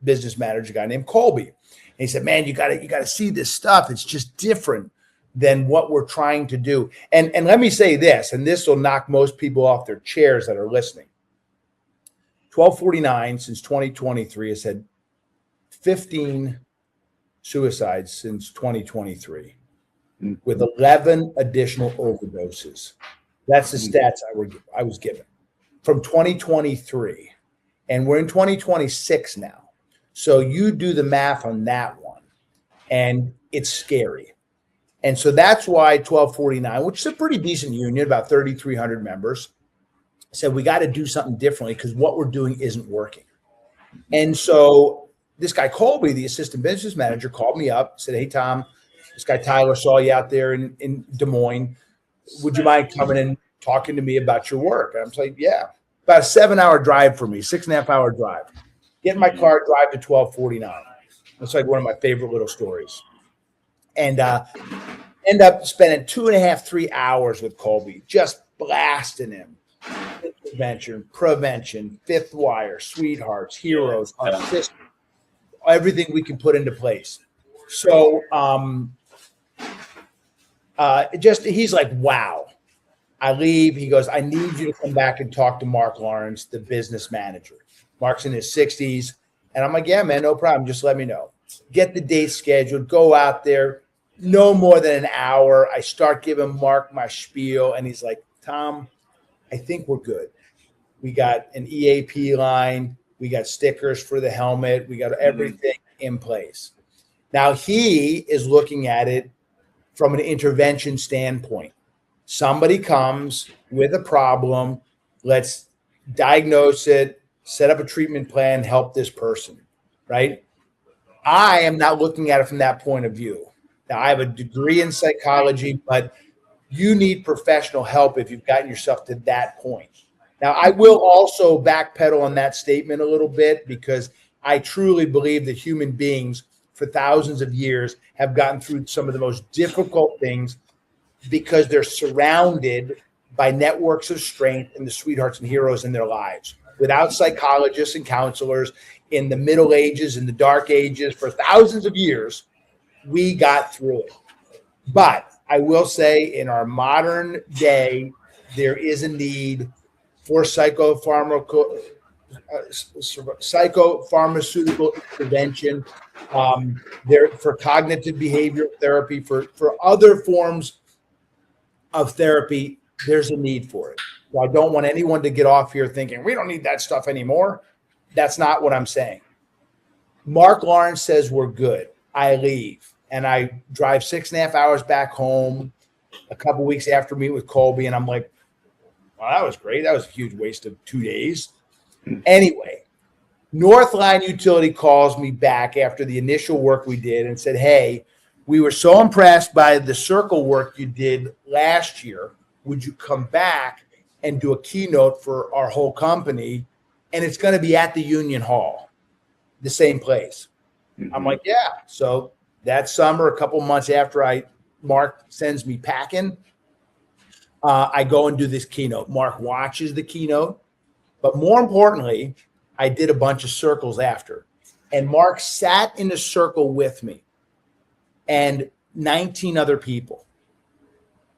business manager, a guy named Colby, and he said, "Man, you got to see this stuff. It's just different than what we're trying to do." And let me say this, and this will knock most people off their chairs that are listening. 1249 since 2023 has had 15 suicides since 2023, with 11 additional overdoses. That's the stats I was given from 2023, and we're in 2026 now. So you do the math on that one, and it's scary. And so that's why 1249, which is a pretty decent union, about 3,300 members, said we got to do something differently because what we're doing isn't working. And so this guy Colby, the assistant business manager, called me up, said, "Hey, Tom, this guy Tyler saw you out there in Des Moines. Would you mind coming and talking to me about your work?" And I was like, "Yeah." About a 7-hour drive for me, 6.5-hour drive. Get in my car, drive to 1249. It's like one of my favorite little stories. And end up spending 2.5, 3 hours with Colby, just blasting him. Prevention, fifth wire, sweethearts, heroes, our system, everything we can put into place. So he's like, wow. I leave. He goes, "I need you to come back and talk to Mark Lawrence, the business manager." Mark's in his 60s. And I'm like, "Yeah, man, no problem. Just let me know." Get the date scheduled, go out there, no more than an hour. I start giving Mark my spiel, and he's like, "Tom, I think we're good. We got an EAP line. We got stickers for the helmet. We got everything in place." Now he is looking at it from an intervention standpoint. Somebody comes with a problem. Let's diagnose it, set up a treatment plan, help this person, right? I am not looking at it from that point of view. Now, I have a degree in psychology, but you need professional help if you've gotten yourself to that point. Now, I will also backpedal on that statement a little bit, because I truly believe that human beings for thousands of years have gotten through some of the most difficult things because they're surrounded by networks of strength and the sweethearts and heroes in their lives. Without psychologists and counselors in the Middle Ages, in the Dark Ages, for thousands of years, we got through it. But I will say, in our modern day, there is a need for psychopharmaceutical intervention, for cognitive behavioral therapy, for other forms of therapy there's a need for it. So I don't want anyone to get off here thinking we don't need that stuff anymore. That's not what I'm saying. Mark Lawrence says we're good. I leave and I drive 6.5 hours back home a couple weeks after meeting with Colby. And I'm like, well, that was great. That was a huge waste of 2 days. Anyway, Northline Utility calls me back after the initial work we did and said, hey, we were so impressed by the circle work you did last year. Would you come back and do a keynote for our whole company? And it's going to be at the Union Hall, the same place. I'm like, yeah. So that summer, a couple months after Mark sends me packing, I go and do this keynote. Mark watches the keynote. But more importantly, I did a bunch of circles after. And Mark sat in a circle with me and 19 other people.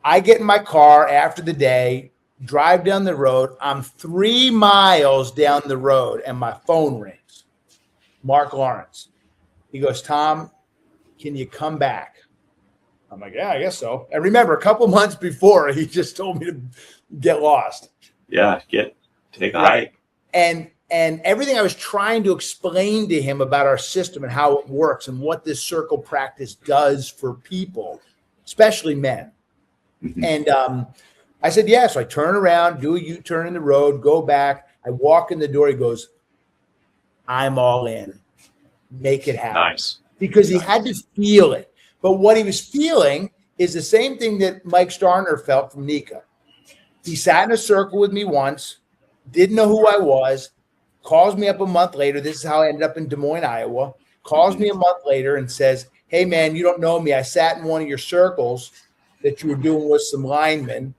I get in my car after the day, drive down the road. I'm 3 miles down the road and my phone rings. Mark Lawrence. He goes, Tom, can you come back? I'm like, yeah, I guess so. And remember, a couple months before, he just told me to get lost. Yeah, take a hike. And everything I was trying to explain to him about our system and how it works and what this circle practice does for people, especially men. Mm-hmm. And I said, yeah. So I turn around, do a U-turn in the road, go back. I walk in the door. He goes, I'm all in. Make it happen. Nice. Because he had to feel it. But what he was feeling is the same thing that Mike Starner felt from Nika. He sat in a circle with me once, didn't know who I was, calls me up a month later. This is how I ended up in Des Moines, Iowa. Calls me a month later and says, hey, man, you don't know me. I sat in one of your circles that you were doing with some linemen.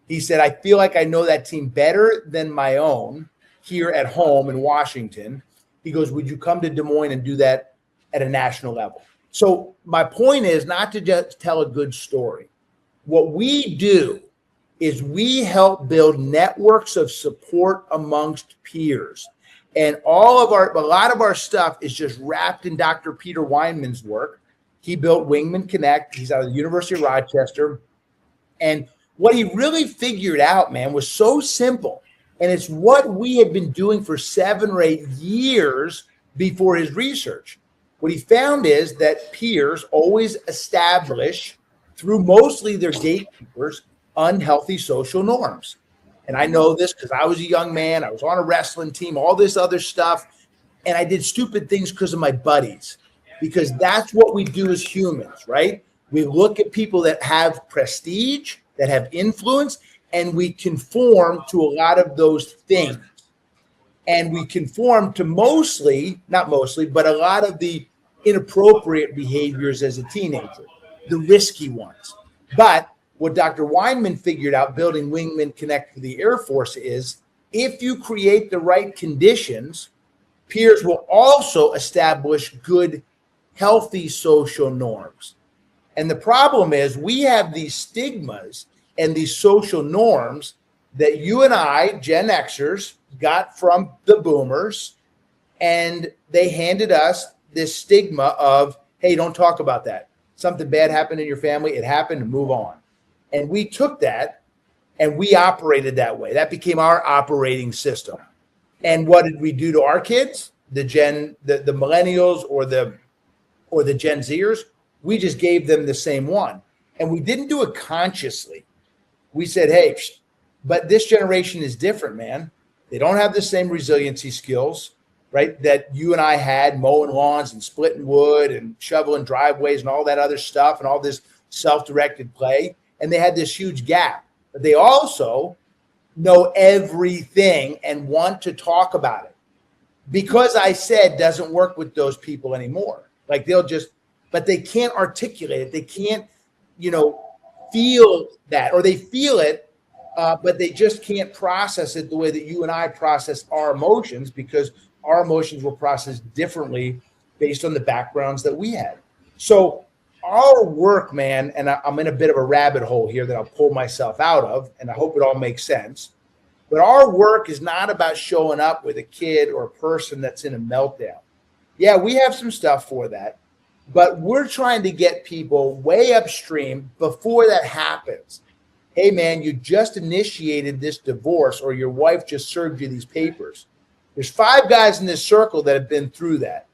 He said, I feel like I know that team better than my own here at home in Washington. He goes, would you come to Des Moines and do that at a national level? So my point is not to just tell a good story. What we do is we help build networks of support amongst peers. And a lot of our stuff is just wrapped in Dr. Peter Weinman's work. He built Wingman Connect. He's out of the University of Rochester. And what he really figured out, man, was so simple. And it's what we had been doing for 7 or 8 years before his research. What he found is that peers always establish, through mostly their gatekeepers, unhealthy social norms. And I know this because I was a young man. I was on a wrestling team, all this other stuff. And I did stupid things because of my buddies, because that's what we do as humans, right? We look at people that have prestige, that have influence, and we conform to a lot of those things. And we conform to not mostly, but a lot of the inappropriate behaviors as a teenager, the risky ones. But what Dr. Weinman figured out building Wingman Connect for the Air Force is if you create the right conditions, peers will also establish good, healthy social norms. And the problem is we have these stigmas and these social norms that you and I, Gen Xers, got from the boomers, and they handed us this stigma of, hey, don't talk about that. Something bad happened in your family. It happened, move on. And we took that and we operated that way. That became our operating system. And what did we do to our kids? The millennials or the Gen Zers? We just gave them the same one. And we didn't do it consciously. We said, hey, but this generation is different, man. They don't have the same resiliency skills, right, that you and I had, mowing lawns and splitting wood and shoveling driveways and all that other stuff and all this self-directed play. And they had this huge gap. But they also know everything and want to talk about it. Because I said doesn't work with those people anymore. Like but they can't articulate it. They can't, feel that, or they feel it, but they just can't process it the way that you and I process our emotions, because our emotions were processed differently based on the backgrounds that we had. So our work, man, and I'm in a bit of a rabbit hole here that I'll pull myself out of, and I hope it all makes sense. But our work is not about showing up with a kid or a person that's in a meltdown. Yeah, we have some stuff for that, but we're trying to get people way upstream before that happens. hey man, you just initiated this divorce, or your wife just served you these papers. There's 5 guys in this circle that have been through that.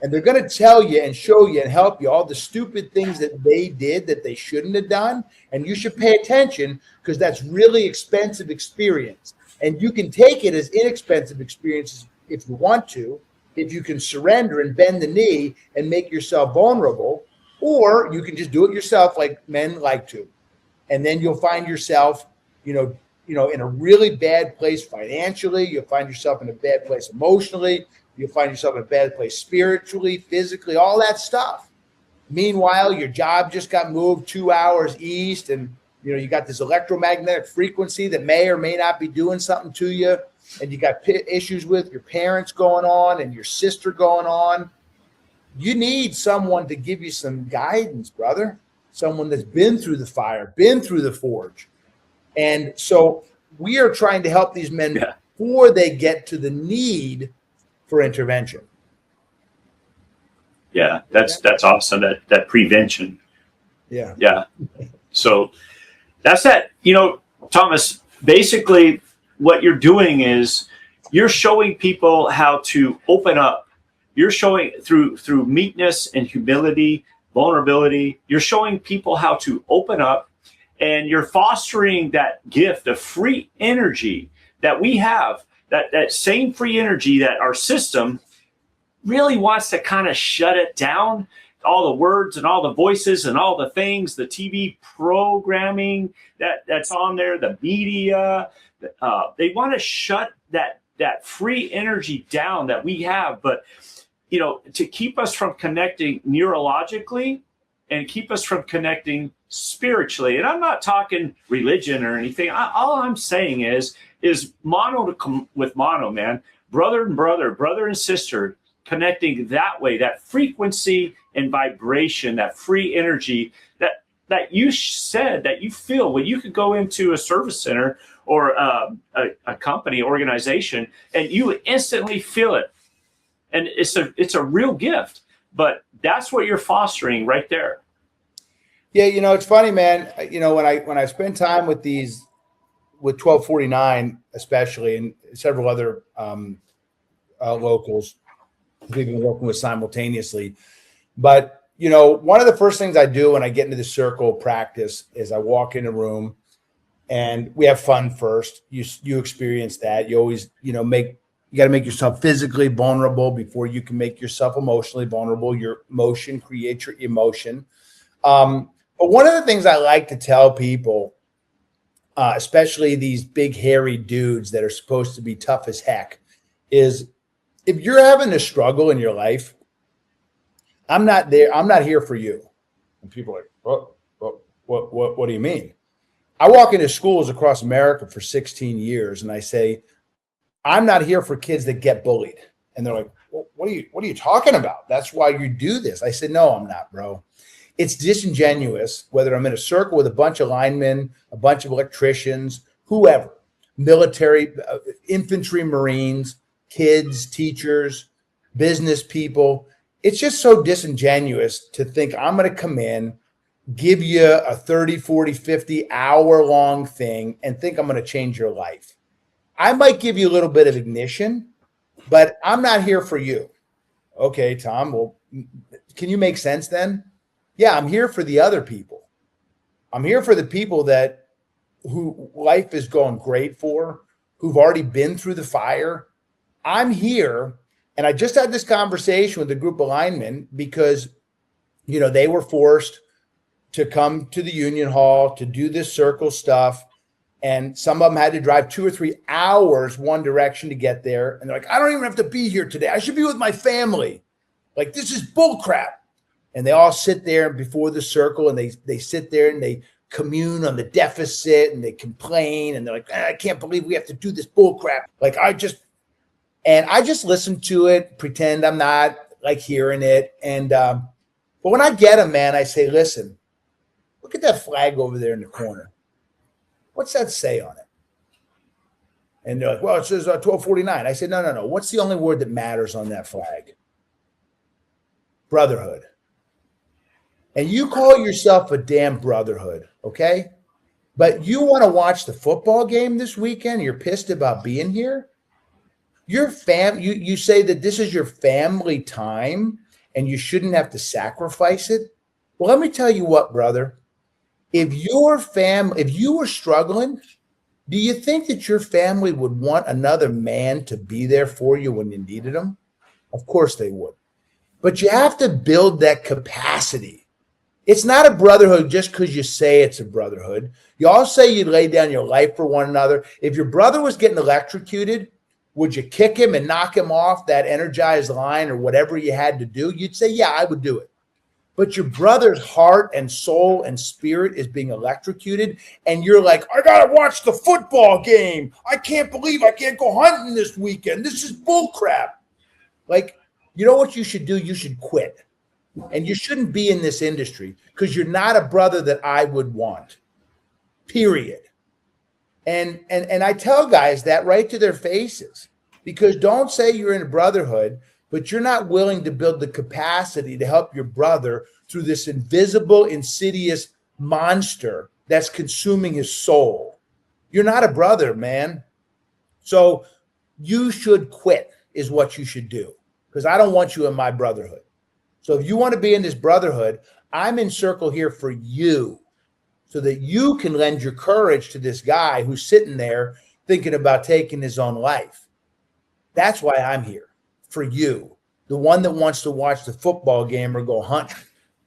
And they're going to tell you and show you and help you all the stupid things that they did that they shouldn't have done. And you should pay attention, because that's really expensive experience. And you can take it as inexpensive experiences if you want to, if you can surrender and bend the knee and make yourself vulnerable, or you can just do it yourself like men like to. And then you'll find yourself, in a really bad place financially. You'll find yourself in a bad place emotionally. You'll find yourself in a bad place spiritually, physically, all that stuff. Meanwhile, your job just got moved 2 hours east, and you got this electromagnetic frequency that may or may not be doing something to you, and you got issues with your parents going on and your sister going on. You need someone to give you some guidance, brother. Someone that's been through the fire, been through the forge. And so we are trying to help these men before they get to the need for intervention. Yeah, that's awesome. That prevention. Yeah. Yeah. So that's that. Thomas, basically what you're doing is you're showing people how to open up. You're showing through meekness and humility, vulnerability. You're showing people how to open up, and you're fostering that gift of free energy that we have. That same free energy that our system really wants to kind of shut it down. All the words and all the voices and all the things, the TV programming that's on there, the media, they want to shut that free energy down that we have. But, to keep us from connecting neurologically and keep us from connecting spiritually. And I'm not talking religion or anything. All I'm saying is mono with mono, man. Brother and brother and sister, connecting that way, that frequency and vibration, that free energy that you said that you feel when you could go into a service center or a company, organization, and you instantly feel it. And it's a real gift, but that's what you're fostering right there. Yeah, it's funny, man. When I spend time with 1249, especially, and several other locals we've been working with simultaneously. But, one of the first things I do when I get into the circle practice is I walk in a room and we have fun first. You experience that. You always, you got to make yourself physically vulnerable before you can make yourself emotionally vulnerable. Your emotion creates your emotion. But one of the things I like to tell people, especially these big hairy dudes that are supposed to be tough as heck, is if you're having a struggle in your life, I'm not there. I'm not here for you. And people are like, what do you mean? I walk into schools across America for 16 years and I say, I'm not here for kids that get bullied. And they're like, what are you talking about? That's why you do this. I said, no, I'm not, bro. It's disingenuous, whether I'm in a circle with a bunch of linemen, a bunch of electricians, whoever, military, infantry, Marines, kids, teachers, business people. It's just so disingenuous to think I'm going to come in, give you a 30, 40, 50 hour long thing and think I'm going to change your life. I might give you a little bit of ignition, but I'm not here for you. Okay, Tom, well, can you make sense then? Yeah, I'm here for the other people. I'm here for the people who life is going great for, who've already been through the fire. I'm here, and I just had this conversation with a group of linemen because, they were forced to come to the union hall to do this circle stuff, and some of them had to drive 2 or 3 hours one direction to get there. And they're like, I don't even have to be here today. I should be with my family. Like, this is bull crap. And they all sit there before the circle and they sit there and they commune on the deficit and they complain. And they're like, I can't believe we have to do this bull crap. I just listen to it, pretend I'm not hearing it. And, but when I get them, man, I say, listen, look at that flag over there in the corner. What's that say on it? And they're like, well, it says 1249. I said, no. What's the only word that matters on that flag? Brotherhood. And you call yourself a damn brotherhood, okay? But you want to watch the football game this weekend? You're pissed about being here? Your you say that this is your family time and you shouldn't have to sacrifice it. Well, let me tell you what, brother. If you were struggling, do you think that your family would want another man to be there for you when you needed him? Of course they would. But you have to build that capacity. It's not a brotherhood just because you say it's a brotherhood. You all say you lay down your life for one another. If your brother was getting electrocuted, would you kick him and knock him off that energized line or whatever you had to do? You'd say, yeah, I would do it. But your brother's heart and soul and spirit is being electrocuted, and you're like, I got to watch the football game. I can't believe I can't go hunting this weekend. This is bull crap. Like, you know what you should do? You should quit. And you shouldn't be in this industry because you're not a brother that I would want, period. And I tell guys that right to their faces, because don't say you're in a brotherhood, but you're not willing to build the capacity to help your brother through this invisible, insidious monster that's consuming his soul. You're not a brother, man. So you should quit is what you should do, because I don't want you in my brotherhood. So if you want to be in this brotherhood, I'm in circle here for you so that you can lend your courage to this guy who's sitting there thinking about taking his own life. That's why I'm here, for you, the one that wants to watch the football game or go hunting.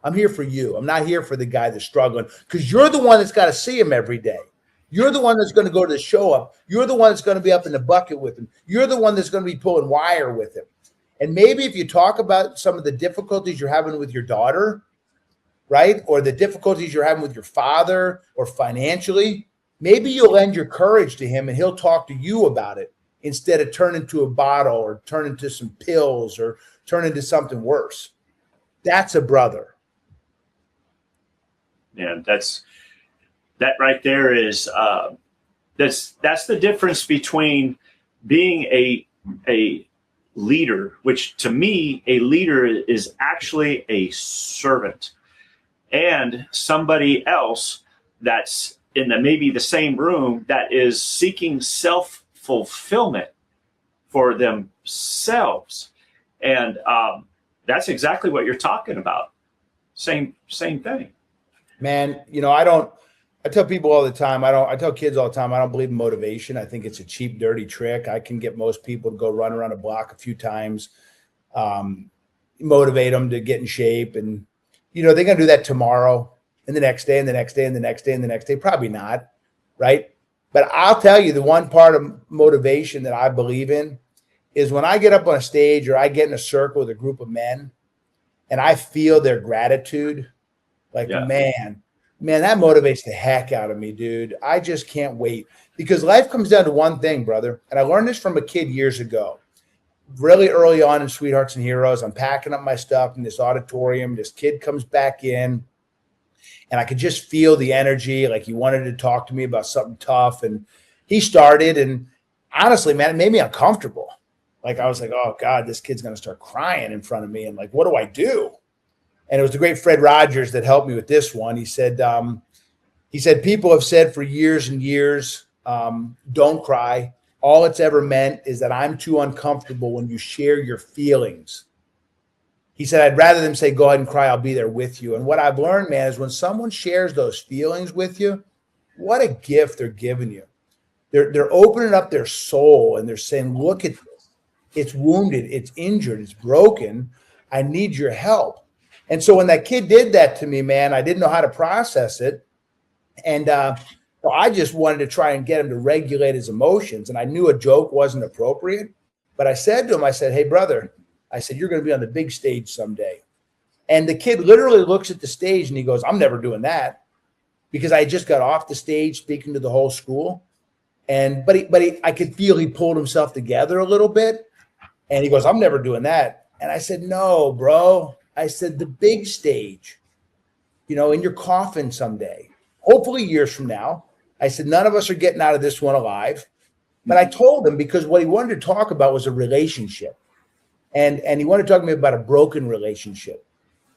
I'm here for you. I'm not here for the guy that's struggling, because you're the one that's got to see him every day. You're the one that's going to go to the show up. You're the one that's going to be up in the bucket with him. You're the one that's going to be pulling wire with him. And maybe if you talk about some of the difficulties you're having with your daughter, right, or the difficulties you're having with your father or financially, maybe you'll lend your courage to him and he'll talk to you about it instead of turn into a bottle or turn into some pills or turn into something worse. That's a brother. Yeah, that right there is that's the difference between being a leader, which to me, a leader is actually a servant, and somebody else that's in maybe the same room that is seeking self-fulfillment for themselves. And that's exactly what you're talking about. Same thing. Man, you know, I tell people all the time, I tell kids all the time, I don't believe in motivation. I think it's a cheap, dirty trick. I can get most people to go run around a block a few times, motivate them to get in shape. And, you know, they're going to do that tomorrow and the next day and the next day and the next day and the next day. Probably not, right? But I'll tell you, the one part of motivation that I believe in is when I get up on a stage or I get in a circle with a group of men and I feel their gratitude, like, man, that motivates the heck out of me, dude. I just can't wait, because life comes down to one thing, brother. And I learned this from a kid years ago, really early on in Sweethearts and Heroes. I'm packing up my stuff in this auditorium. This kid comes back in, and I could just feel the energy, like he wanted to talk to me about something tough. And he started, and honestly, man, it made me uncomfortable. Like, I was like, oh, God, this kid's going to start crying in front of me. And like, what do I do? And it was the great Fred Rogers that helped me with this one. He said, people have said for years and years, don't cry. All it's ever meant is that I'm too uncomfortable when you share your feelings. He said, I'd rather them say, go ahead and cry. I'll be there with you. And what I've learned, man, is when someone shares those feelings with you, what a gift they're giving you. They're opening up their soul and they're saying, look at this. It's wounded. It's injured. It's broken. I need your help. And so when that kid did that to me, man, I didn't know how to process it. And so I just wanted to try and get him to regulate his emotions. And I knew a joke wasn't appropriate. But I said to him, I said, hey, brother, I said, you're going to be on the big stage someday. And the kid literally looks at the stage and he goes, I'm never doing that, because I just got off the stage speaking to the whole school. But I could feel he pulled himself together a little bit. And he goes, I'm never doing that. And I said, no, bro. I said, the big stage, you know, in your coffin someday, hopefully years from now. I said, none of us are getting out of this one alive. But I told him, because what he wanted to talk about was a relationship. And he wanted to talk to me about a broken relationship.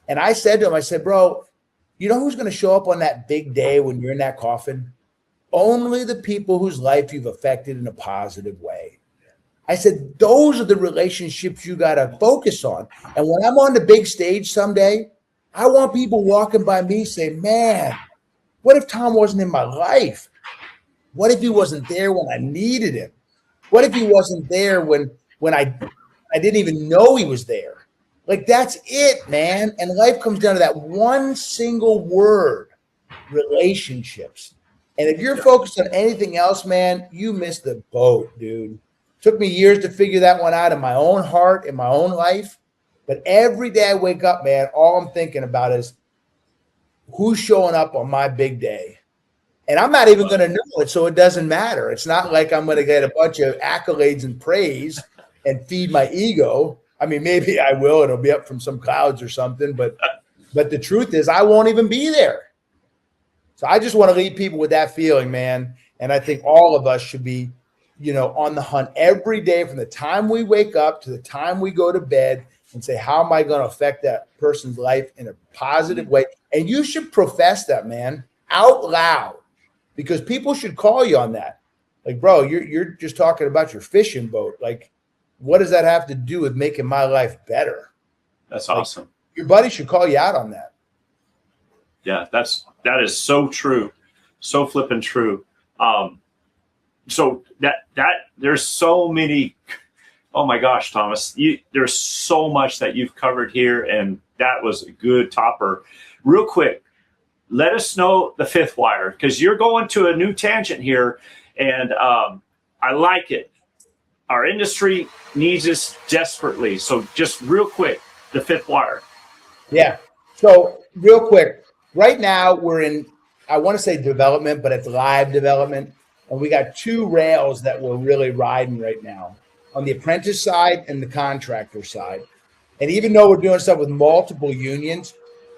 And I said to him, I said, bro, you know who's going to show up on that big day when you're in that coffin? only the people whose life you've affected in a positive way. I said, those are the relationships you got to focus on. And when I'm on the big stage someday, I want people walking by me saying, man, what if Tom wasn't in my life? What if he wasn't there when I needed him? What if he wasn't there when I didn't even know he was there? Like, that's it, man. And life comes down to that one single word, relationships. And if you're focused on anything else, man, you missed the boat, dude. Took me years to figure that one out in my own heart, in my own life. But every day I wake up, man, all I'm thinking about is who's showing up on my big day. And I'm not even going to know it, so it doesn't matter. It's not like I'm going to get a bunch of accolades and praise and feed my ego. I mean, maybe I will. It'll be up from some clouds or something. But the truth is I won't even be there. So I just want to leave people with that feeling, man. And I think all of us should be, on the hunt every day from the time we wake up to the time we go to bed and say, how am I going to affect that person's life in a positive way? And you should profess that, man, out loud, because people should call you on that. Like, bro, you're just talking about your fishing boat. Like, what does that have to do with making my life better? That's awesome. Your buddy should call you out on that. Yeah, that is so true. So flipping true. So that there's so many, oh my gosh, Thomas, there's so much that you've covered here, and that was a good topper. Real quick, let us know the fifth wire, because you're going to a new tangent here, and I like it. Our industry needs this desperately. So just real quick, the fifth wire. Yeah. So real quick, right now we're in, I want to say development, but it's live development. And we got two rails that we're really riding right now, on the apprentice side and the contractor side. And even though we're doing stuff with multiple unions,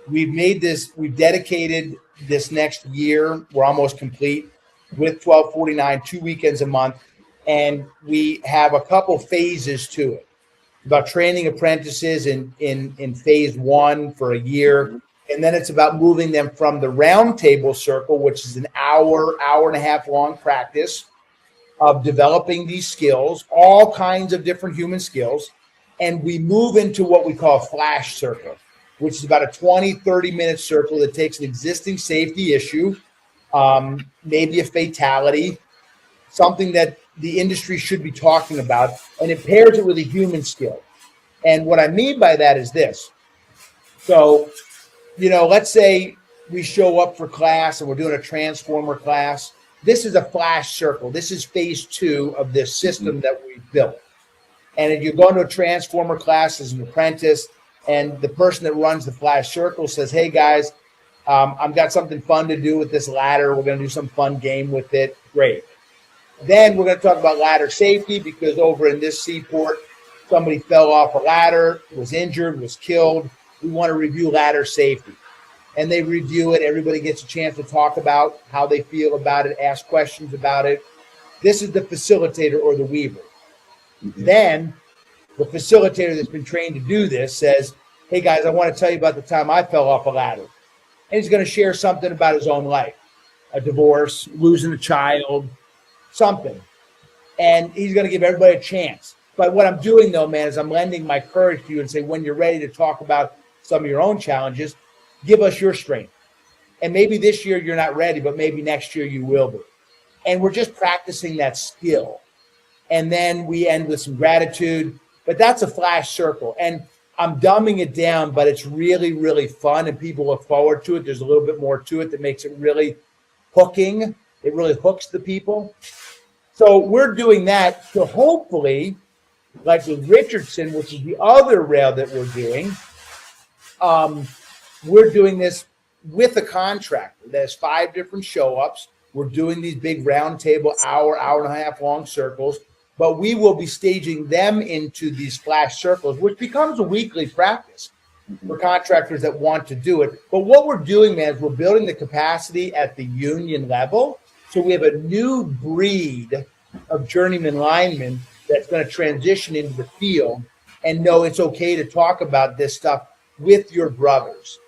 we've dedicated this next year, we're almost complete with 1249, 2 weekends a month. And we have a couple phases to it, about training apprentices in phase one for a year. And then it's about moving them from the round table circle, which is an hour and a half long practice of developing these skills, all kinds of different human skills. And we move into what we call a flash circle, which is about a 20, 30-minute circle that takes an existing safety issue, maybe a fatality, something that the industry should be talking about, and it pairs it with a human skill. And what I mean by that is this. So, let's say we show up for class and we're doing a transformer class. This is a flash circle. This is phase two of this system that we built. And if you're going to a transformer class as an apprentice, and the person that runs the flash circle says, hey guys, I've got something fun to do with this ladder. We're going to do some fun game with it. Great. Then we're going to talk about ladder safety, because over in this seaport, somebody fell off a ladder, was injured, was killed. We want to review ladder safety. And they review it. Everybody gets a chance to talk about how they feel about it, ask questions about it. This is the facilitator or the weaver. Mm-hmm. Then the facilitator that's been trained to do this says, hey guys, I want to tell you about the time I fell off a ladder. And he's going to share something about his own life, a divorce, losing a child, something. And he's going to give everybody a chance. But what I'm doing, though, man, is I'm lending my courage to you and say, when you're ready to talk about some of your own challenges, give us your strength. And maybe this year you're not ready, but maybe next year you will be. And we're just practicing that skill. And then we end with some gratitude. But that's a flash circle. And I'm dumbing it down, but it's really, really fun, and people look forward to it. There's a little bit more to it that makes it really hooking. It really hooks the people. So we're doing that to hopefully, like with Richardson, which is the other rail that we're doing this with a contractor. There's 5 different show-ups. We're doing these big round table, hour and a half long circles, but we will be staging them into these flash circles, which becomes a weekly practice for contractors that want to do it. But what we're doing, man, is we're building the capacity at the union level. So we have a new breed of journeyman linemen that's going to transition into the field and know it's okay to talk about this stuff with your brothers.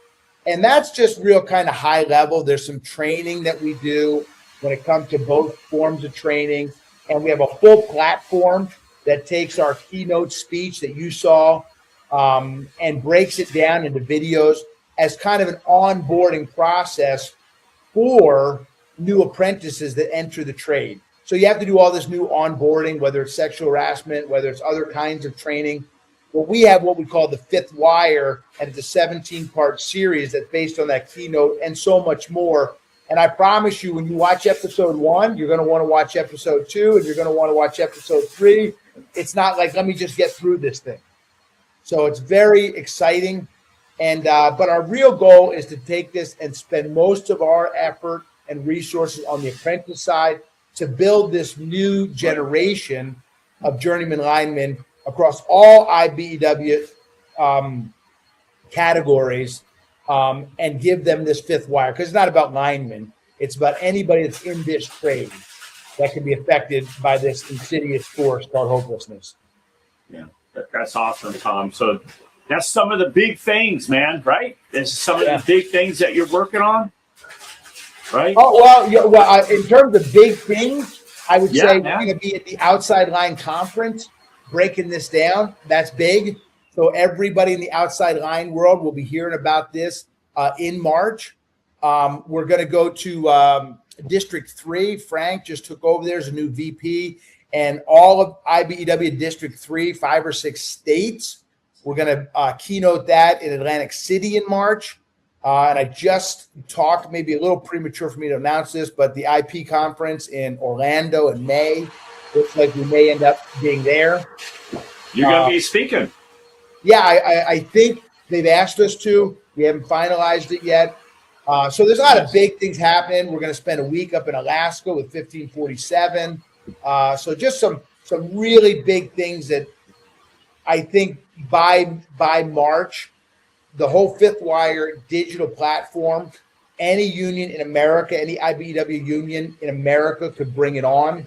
And that's just real kind of high level. There's some training that we do. when it comes to both forms of training. And we have a full platform that takes our keynote speech that you saw and breaks it down into videos as kind of an onboarding process for new apprentices that enter the trade. So you have to do all this new onboarding, whether it's sexual harassment, whether it's other kinds of training. Well, we have what we call the Fifth Wire, and it's a 17-part series that's based on that keynote and so much more. And I promise you, when you watch episode 1, you're going to want to watch episode 2, and you're going to want to watch episode 3. It's not like, let me just get through this thing. So it's very exciting. And but our real goal is to take this and spend most of our effort and resources on the apprentice side to build this new generation of journeyman linemen across all IBEW categories, and give them this fifth wire. Because it's not about linemen. It's about anybody that's in this trade that can be affected by this insidious force called hopelessness. Yeah, that's awesome, Tom. So that's some of the big things, man, right? It's some of the big things that you're working on, right? Oh, well, in terms of big things, I would say we're going to be at the Outside Line Conference breaking this down. That's big. So everybody in the outside line world will be hearing about this in March. We're going to go to District 3. Frank just took over there as a new VP. And all of IBEW District 3, 5 or 6 states. We're going to keynote that in Atlantic City in March. And I just talked, maybe a little premature for me to announce this, but the IP conference in Orlando in May. Looks like we may end up being there. You're going to be speaking. Yeah, I think they've asked us to. We haven't finalized it yet. So there's a lot of big things happening. We're going to spend a week up in Alaska with 1547. So just some really big things that I think by March, the whole Fifth Wire digital platform, any union in America, any IBEW union in America could bring it on.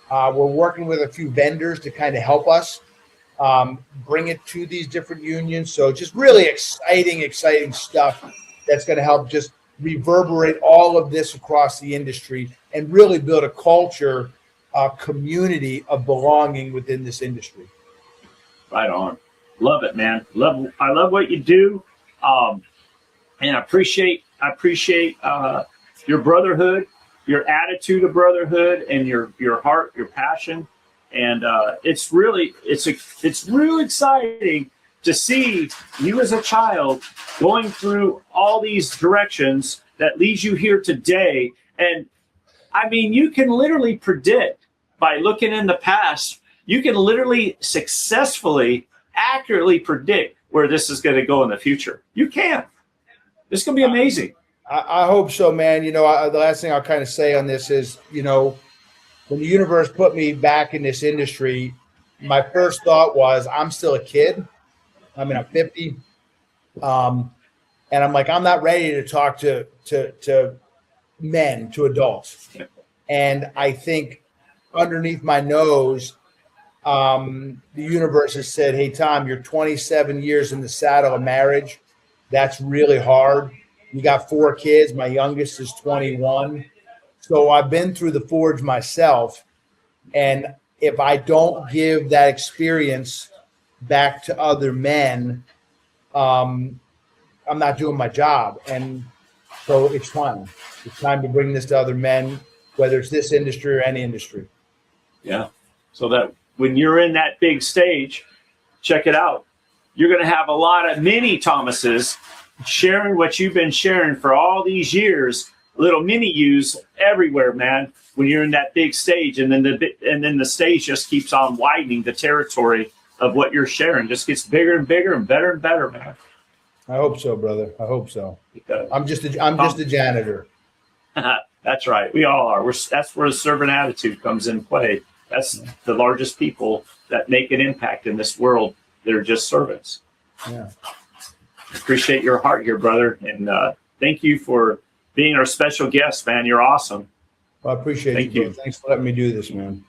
We're working with a few vendors to kind of help us bring it to these different unions. So just really exciting stuff that's going to help just reverberate all of this across the industry and really build a culture, community of belonging within this industry. Right on. Love it, man. I love what you do. And I appreciate your brotherhood, your attitude of brotherhood, and your heart, your passion. And it's really exciting to see you as a child going through all these directions that leads you here today. And I mean, you can literally predict by looking in the past, you can literally successfully, accurately predict where this is going to go in the future. You can. It's going to be amazing. I hope so, man. You know, the last thing I'll kind of say on this is, you know, when the universe put me back in this industry, my first thought was, I'm still a kid. I mean, I'm 50. And I'm like, I'm not ready to talk to men, to adults. And I think underneath my nose, the universe has said, hey, Tom, you're 27 years in the saddle of marriage. That's really hard. You got 4 kids. My youngest is 21. So I've been through the forge myself. And if I don't give that experience back to other men, I'm not doing my job. And so it's time. It's time to bring this to other men, whether it's this industry or any industry. Yeah. So that when you're in that big stage, check it out. You're going to have a lot of mini Thomases sharing what you've been sharing for all these years, little mini yous everywhere, man, when you're in that big stage. And then the stage just keeps on widening. The territory of what you're sharing just gets bigger and bigger and better, man. I hope so, brother. I hope so. I'm just a janitor. That's right. We all are. That's where the servant attitude comes in play. That's the largest people that make an impact in this world. They're just servants. Yeah. Appreciate your heart here, brother. And thank you for being our special guest, man. You're awesome. Well, I appreciate you. Thanks for letting me do this, man.